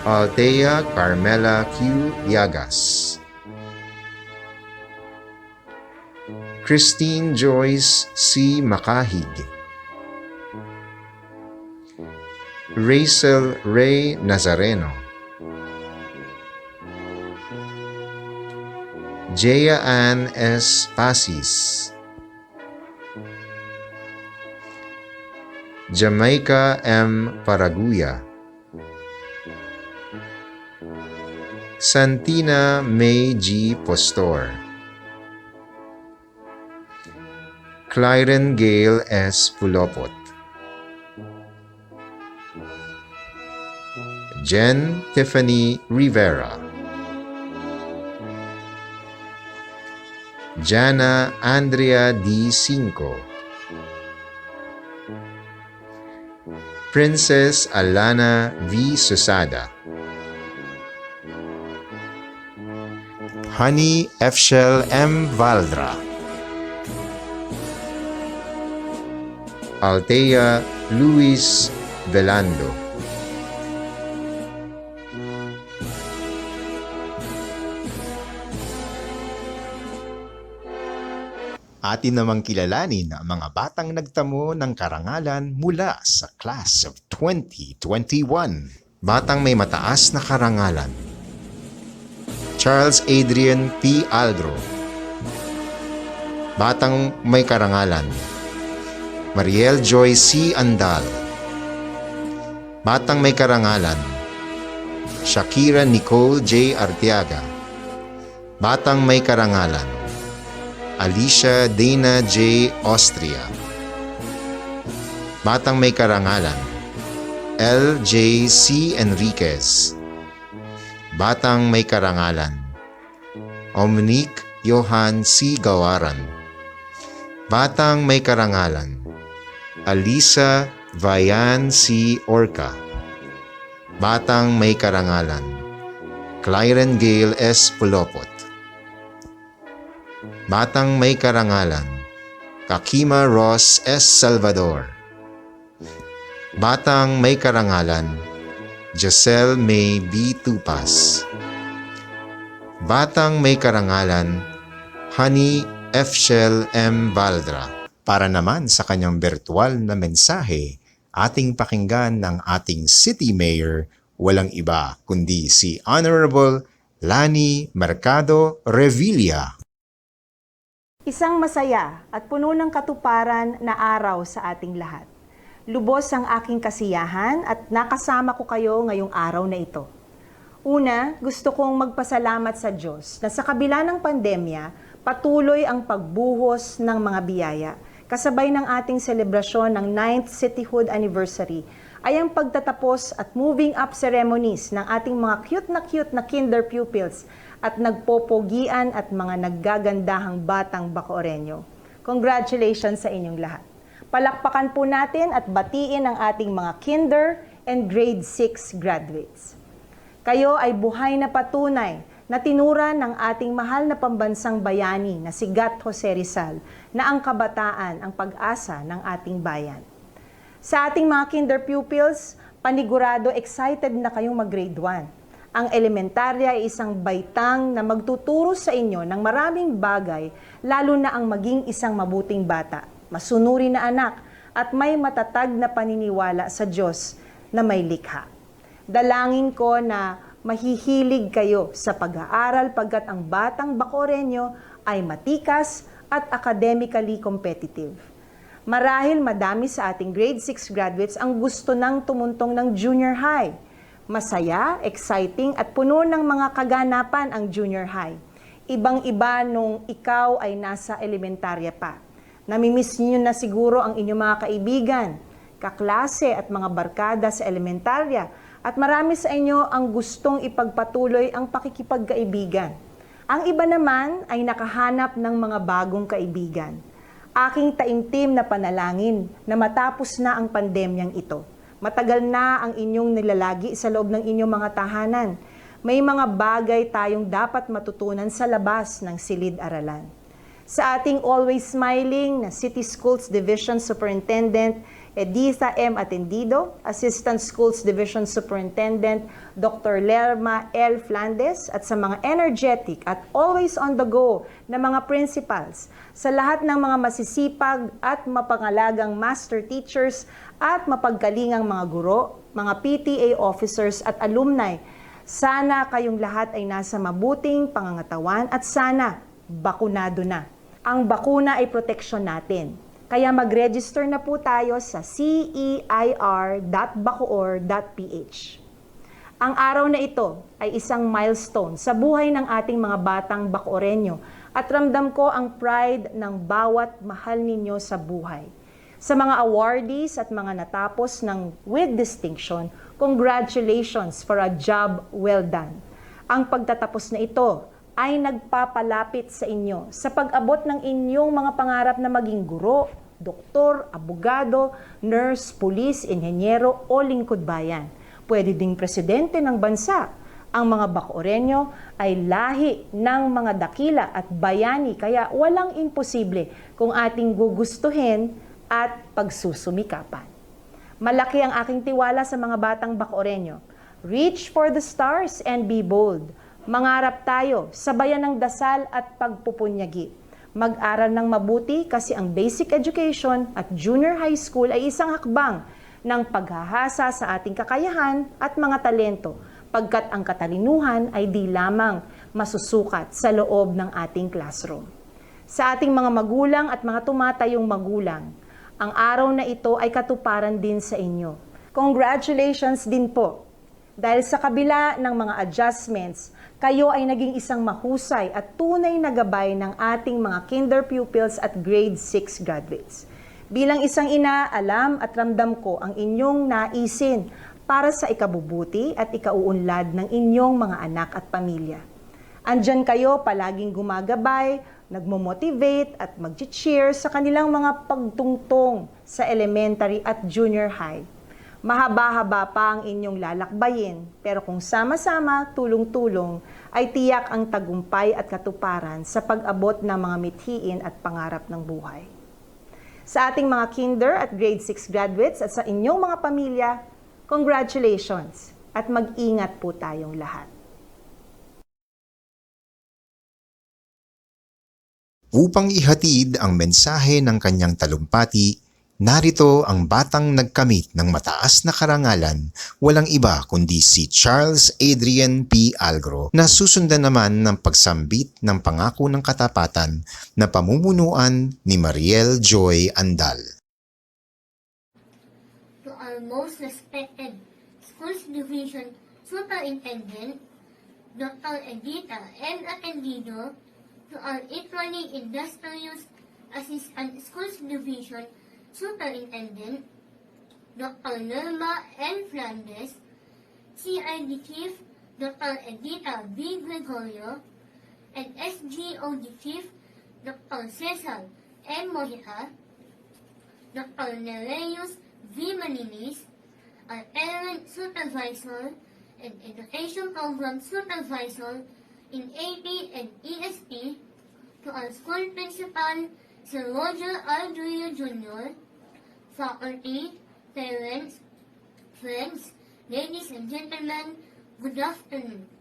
Althea Carmela Q. Llagas, Christine Joyce C. Makahig, Rachel Ray Nazareno, Jaya Ann S. Pasis, Jamaica M. Paraguya, Santina May G. Postor, Clyren Gale S. Pulopot, Jen Tiffany Rivera, Jana Andrea D. Cinco, Princess Alana V. Susada, Honey Efshel M. Valdra, Althea Luis Velando. Atin namang kilalanin ang mga batang nagtamo ng karangalan mula sa Class of 2021. Batang may mataas na karangalan: Charles Adrian P. Aldro. Batang may karangalan: Mariel Joy C. Andal. Batang may karangalan: Shakira Nicole J. Arteaga. Batang may karangalan: Alicia Dana J. Austria. Batang may karangalan: L. J. C. Enriquez. Batang may karangalan: Omnique Johan C. Gawaran. Batang may karangalan: Alisa Vayan C. Orca. Batang may karangalan: Clyren Gale S. Pulopot. Batang may karangalan: Kakima Ross S. Salvador. Batang may karangalan: Giselle May B. Tupas. Batang may karangalan: Honey F. Shell M. Valdra. Para naman sa kanyang birtual na mensahe, ating pakinggan ng ating City Mayor, walang iba kundi si Honorable Lani Mercado Revilla. Isang masaya at puno ng katuparan na araw sa ating lahat. Lubos ang aking kasiyahan at nakasama ko kayo ngayong araw na ito. Una, gusto kong magpasalamat sa Diyos na sa kabila ng pandemya, patuloy ang pagbuhos ng mga biyaya. Kasabay ng ating selebrasyon ng 9th Cityhood Anniversary ay ang pagtatapos at moving up ceremonies ng ating mga cute na kinder pupils at nagpopogian at mga naggagandahang batang Bacoreño. Congratulations sa inyong lahat. Palakpakan po natin at batiin ang ating mga kinder and grade 6 graduates. Kayo ay buhay na patunay na tinura ng ating mahal na pambansang bayani na si Gat Jose Rizal na ang kabataan ang pag-asa ng ating bayan. Sa ating mga kinder pupils, panigurado excited na kayong mag-grade 1. Ang elementarya ay isang baitang na magtuturo sa inyo ng maraming bagay, lalo na ang maging isang mabuting bata, masunuri na anak, at may matatag na paniniwala sa Diyos na may likha. Dalangin ko na mahihilig kayo sa pag-aaral pagkat ang batang Bacoreño ay matikas at academically competitive. Marahil madami sa ating grade 6 graduates ang gusto nang tumuntong ng junior high. Masaya, exciting at puno ng mga kaganapan ang junior high. Ibang-iba nung ikaw ay nasa elementarya pa. Namimiss niyo na siguro ang inyong mga kaibigan, kaklase at mga barkada sa elementarya at marami sa inyo ang gustong ipagpatuloy ang pakikipagkaibigan. Ang iba naman ay nakahanap ng mga bagong kaibigan. Aking taimtim na panalangin na matapos na ang pandemyang ito. Matagal na ang inyong nilalagi sa loob ng inyong mga tahanan. May mga bagay tayong dapat matutunan sa labas ng silid-aralan. Sa ating always smiling na City Schools Division Superintendent Editha M. Atendido, Assistant Schools Division Superintendent Dr. Lerma L. Flandes at sa mga energetic at always on the go na mga principals, sa lahat ng mga masisipag at mapangalagang master teachers at mapaggalingang mga guro, mga PTA officers at alumni, sana kayong lahat ay nasa mabuting pangangatawan at sana bakunado na. Ang bakuna ay proteksyon natin. Kaya mag-register na po tayo sa ceir.bacoor.ph. Ang araw na ito ay isang milestone sa buhay ng ating mga batang Bacoreño at ramdam ko ang pride ng bawat mahal ninyo sa buhay. Sa mga awardees at mga natapos ng with distinction, congratulations for a job well done. Ang pagtatapos na ito ay nagpapalapit sa inyo sa pag-abot ng inyong mga pangarap na maging guro, doktor, abogado, nurse, pulis, inhenyero o lingkod bayan. Pwede ding presidente ng bansa. Ang mga Bacoreño ay lahi ng mga dakila at bayani kaya walang imposible kung ating gugustuhin at pagsusumikapan. Malaki ang aking tiwala sa mga batang Bacoreño. Reach for the stars and be bold. Mangarap tayo, sabayan ng dasal at pagpupunyagi. Mag-aral ng mabuti kasi ang basic education at junior high school ay isang hakbang ng paghahasa sa ating kakayahan at mga talento, pagkat ang katalinuhan ay di lamang masusukat sa loob ng ating classroom. Sa ating mga magulang at mga tumatayong magulang, ang araw na ito ay katuparan din sa inyo. Congratulations din po! Dahil sa kabila ng mga adjustments, kayo ay naging isang mahusay at tunay na gabay ng ating mga kinder pupils at grade 6 graduates. Bilang isang ina, alam at ramdam ko ang inyong naisin para sa ikabubuti at ikauunlad ng inyong mga anak at pamilya. Andyan kayo palaging gumagabay, nagmo-motivate at mag-cheer sa kanilang mga pagtungtong sa elementary at junior high. Mahaba-haba pa ang inyong lalakbayin, pero kung sama-sama, tulong-tulong, ay tiyak ang tagumpay at katuparan sa pag-abot ng mga mithiin at pangarap ng buhay. Sa ating mga kinder at grade 6 graduates at sa inyong mga pamilya, congratulations at mag-ingat po tayong lahat. Upang ihatid ang mensahe ng kanyang talumpati, narito ang batang nagkamit ng mataas na karangalan, walang iba kundi si Charles Adrian P. Algro, na susundan naman ng pagsambit ng pangako ng katapatan na pamumunuan ni Mariel Joy Andal. To our most respected Schools Division Superintendent, Dr. Edita M. Atendido, to our equally industrious Assistant Schools Division Superintendent, Dr. Norma N. Flandes, CID Chief Dr. Edita B. Gregorio, and SGOD Chief Dr. Cesar M. Mojica, Dr. Nereus V. Maninis, our Parent Supervisor and Education Program Supervisor in AP and ESP, to our school principal, Sir Roger R. Durio Jr., faculty, parents, friends, ladies and gentlemen, good afternoon.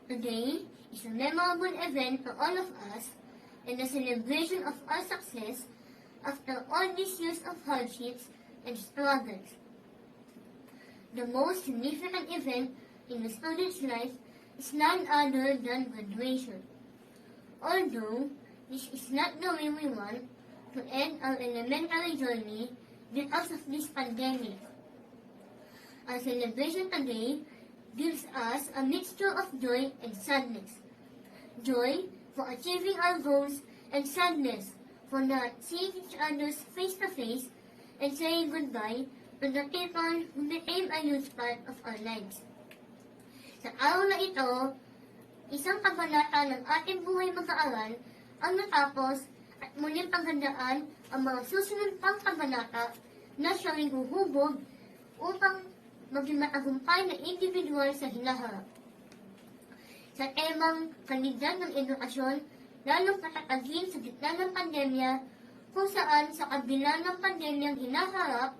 Today is a memorable event for all of us and a celebration of our success after all these years of hardships and struggles. The most significant event in a student's life is none other than graduation. Although this is not the way we want to end our elementary journey because of this pandemic. Our celebration today gives us a mixture of joy and sadness. Joy for achieving our goals and sadness for not seeing each other's face to face and saying goodbye to the people who became a huge part of our lives. Sa araw na ito, isang kabanata ng ating buhay mag-aaral ang natapos at muling paghandaan ang mga susunod pang kabanata na siyang huhubog upang maging matagumpay na individual sa hinaharap. Sa temang kalidad ng edukasyon, lalong patatagin sa gitna ng pandemya, kung saan sa kabila ng pandemyang hinaharap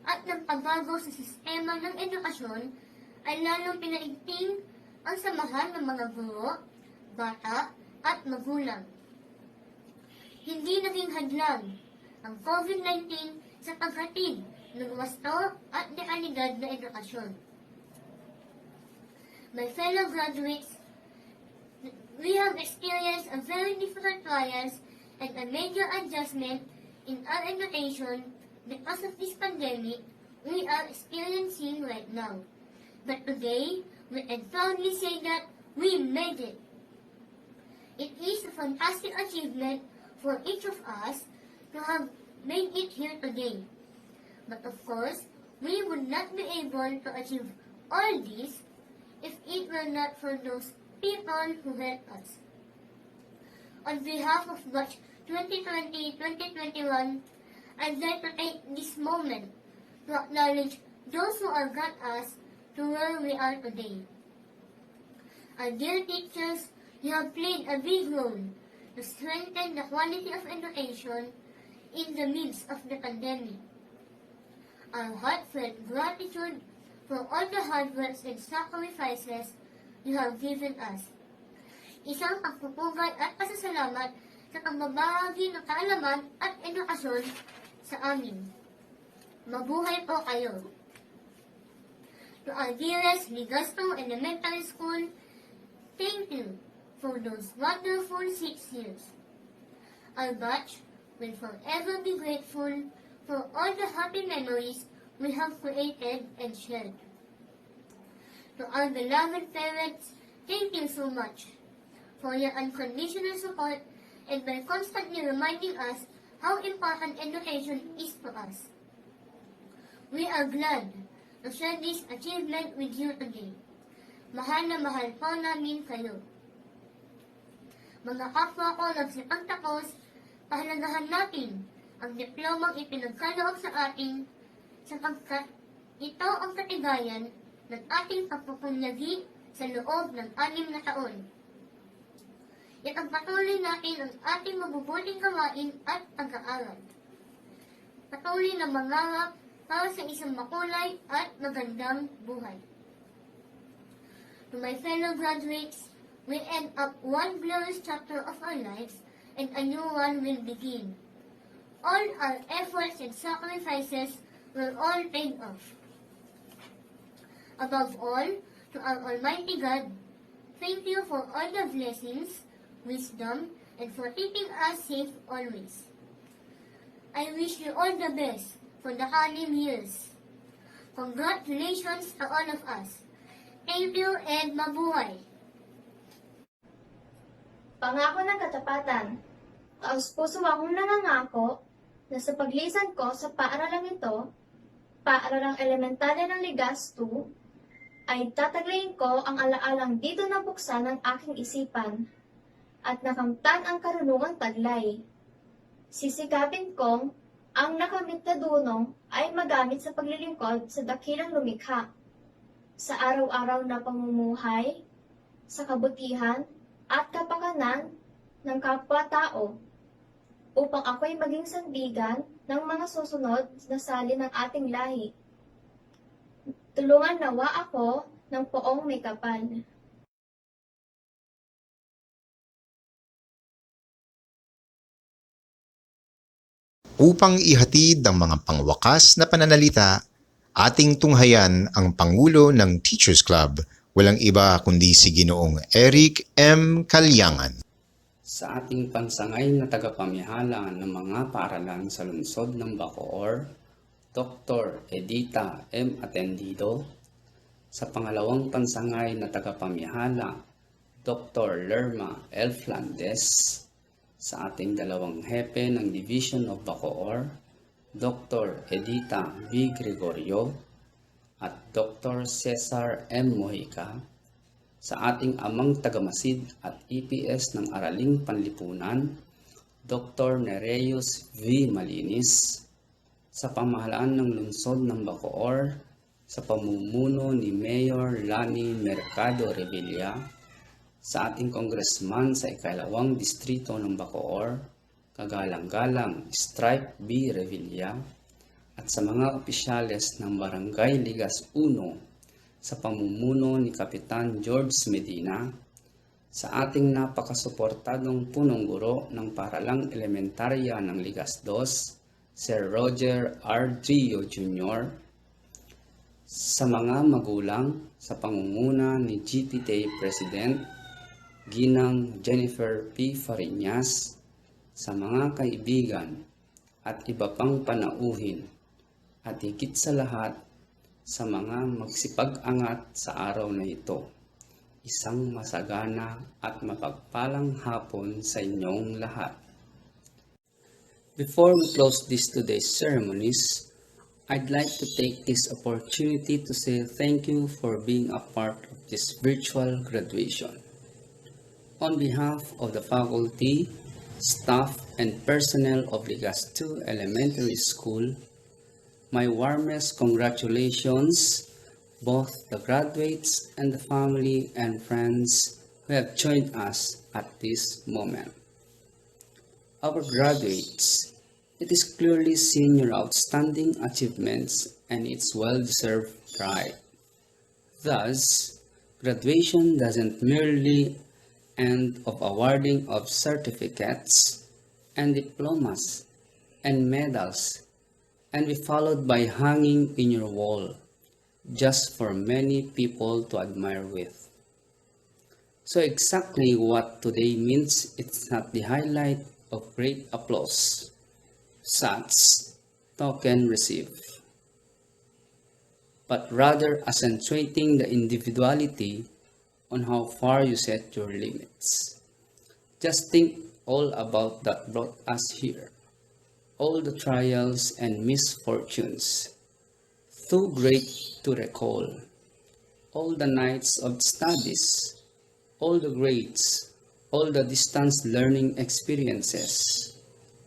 at ng pagbago sa sistema ng edukasyon, ay lalong pinaigting ang samahan ng mga guro, bata, at magulang. Hindi naging hadlang ang COVID-19 sa paghatid ng wasto at dekalidad na edukasyon. My fellow graduates, we have experienced a very difficult trials and a major adjustment in our education because of this pandemic we are experiencing right now. But today, we can proudly say that we made it. It is a fantastic achievement for each of us to have made it here today. But of course, we would not be able to achieve all this if it were not for those people who helped us. On behalf of Batch 2020-2021, I'd like to take this moment to acknowledge those who have got us to where we are today. Our dear teachers, you have played a big role to strengthen the quality of education in the midst of the pandemic. our heartfelt gratitude for all the hard works and sacrifices you have given us. Isang pagpupugay at pasasalamat sa pagbabahagi ng kaalaman at edukasyon sa amin. Mabuhay po kayo! To our dearest Ligas 2 Elementary School, thank you for those wonderful 6 years. Our batch will forever be grateful for all the happy memories we have created and shared. To our beloved parents, thank you so much for your unconditional support and by constantly reminding us how important education is to us. We are glad to share this achievement with you today. Mahal na mahal po namin kayo. Mga kapwa ko nagsipagtapos, pahalagahan natin ang diplomang ipinagkaloob sa atin sapagkat ito ang katibayan ng ating pagpupunyagi sa loob ng 6 na taon. Ipagpatuloy natin ang ating mabubuting gawain at pag-aaral. Patuloy na mangarap para sa isang makulay at magandang buhay. To my fellow graduates, we end up one glorious chapter of our lives and a new one will begin. All our efforts and sacrifices were all paid off. Above all, to our Almighty God, thank you for all the blessings, wisdom, and for keeping us safe always. I wish you all the best for the coming years. Congratulations to all of us. Thank you and mabuhay! Pangako ng katapatan. Taos-puso akong nangangako na sa paglisan ko sa paaralang ito, paaralang elementarya ng Ligas 2, ay tataglayin ko ang alaalang dito na buksan ng aking isipan at nakamtan ang karunungang taglay. Sisikapin kong ang nakamit na dunong ay magamit sa paglilingkod sa dakilang lumikha, sa araw-araw na pamumuhay, sa kabutihan at kapakanan ng kapwa-tao, upang ako'y maging sandigan ng mga susunod na salin ng ating lahi. Tulungan nawa ako ng poong may kapal. Upang ihatid ang mga pangwakas na pananalita, ating tunghayan ang Pangulo ng Teachers Club, walang iba kundi si Ginoong Eric M. Calyangan. Sa ating pansangay na tagapamahala ng mga paaralan sa lungsod ng Bacoor, Dr. Edita M. Atendido. Sa pangalawang pansangay na tagapamahala, Dr. Lerma L. Flandes. Sa ating dalawang hepe ng Division of Bacoor, Dr. Edita B. Gregorio at Dr. Cesar M. Mojica, sa ating amang tagamasid at EPS ng Araling Panlipunan, Dr. Nereus V. Malinis, sa pamahalaan ng lungsod ng Bacoor, sa pamumuno ni Mayor Lani Mercado Revilla, sa ating congressman sa ikalawang distrito ng Bacoor, kagalang-galang Stripe B. Revilla, at sa mga opisyales ng Barangay Ligas 1 sa pamumuno ni Kapitan George Medina, sa ating napakasuportadong punong guro ng Paralang Elementarya ng Ligas 2, Sir Roger R. Trio Jr., sa mga magulang sa pangunguna ni GPTA President Ginang Jennifer P. Fariñas, sa mga kaibigan at iba pang panauhin, at higit sa lahat sa mga magsipag-angat sa araw na ito. Isang masagana at mapagpalang hapon sa inyong lahat. Before we close this today's ceremonies, I'd like to take this opportunity to say thank you for being a part of this virtual graduation. On behalf of the faculty, staff, and personnel of Ligas 2 Elementary School, my warmest congratulations both the graduates and the family and friends who have joined us at this moment. Our graduates, It is clearly seen your outstanding achievements and its well-deserved pride. Thus, graduation doesn't merely end of awarding of certificates and diplomas and medals and be followed by hanging in your wall just for many people to admire with. So exactly what today means, it's not the highlight of great applause, such token receive, but rather accentuating the individuality on how far you set your limits. Just think all about that brought us here, all the trials and misfortunes, too great to recall, all the nights of studies, all the grades, all the distance learning experiences,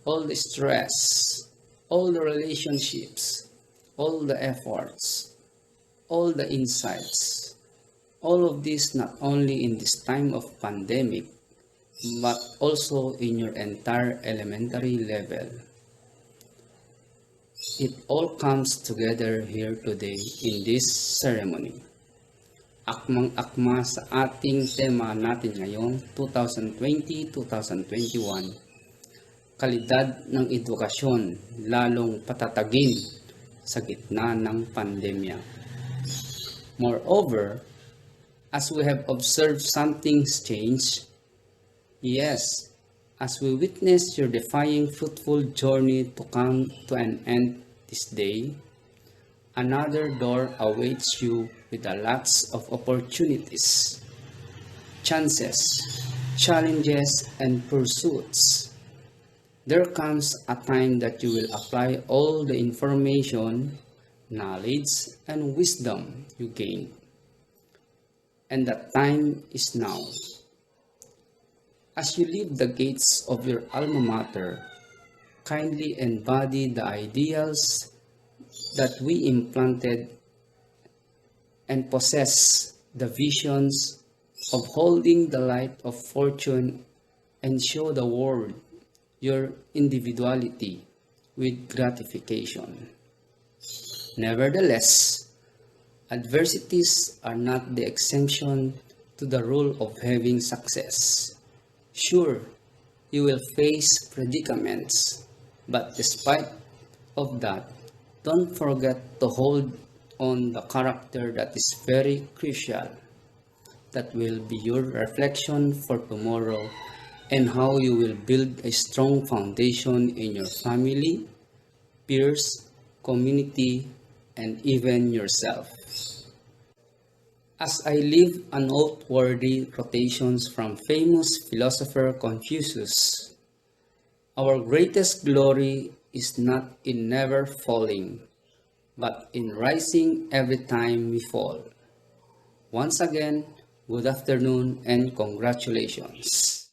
all the stress, all the relationships, all the efforts, all the insights, all of this not only in this time of pandemic, but also in your entire elementary level. It all comes together here today in this ceremony. Akmang-akma sa ating tema natin ngayong 2020-2021, kalidad ng edukasyon lalong patatagin sa gitna ng pandemya. Moreover, as we have observed something's change, yes, as we witness your defying fruitful journey to come to an end this day, another door awaits you with a lots of opportunities, chances, challenges, and pursuits. There comes a time that you will apply all the information, knowledge, and wisdom you gain. And that time is now. As you leave the gates of your alma mater, kindly embody the ideals that we implanted and possess the visions of holding the light of fortune and show the world your individuality with gratification. Nevertheless, adversities are not the exemption to the rule of having success. Sure, you will face predicaments, but despite of that, don't forget to hold on the character that is very crucial, that will be your reflection for tomorrow and how you will build a strong foundation in your family, peers, community, and even yourself. As I leave a noteworthy quotations from famous philosopher Confucius, our greatest glory is not in never falling, but in rising every time we fall. Once again, good afternoon and congratulations.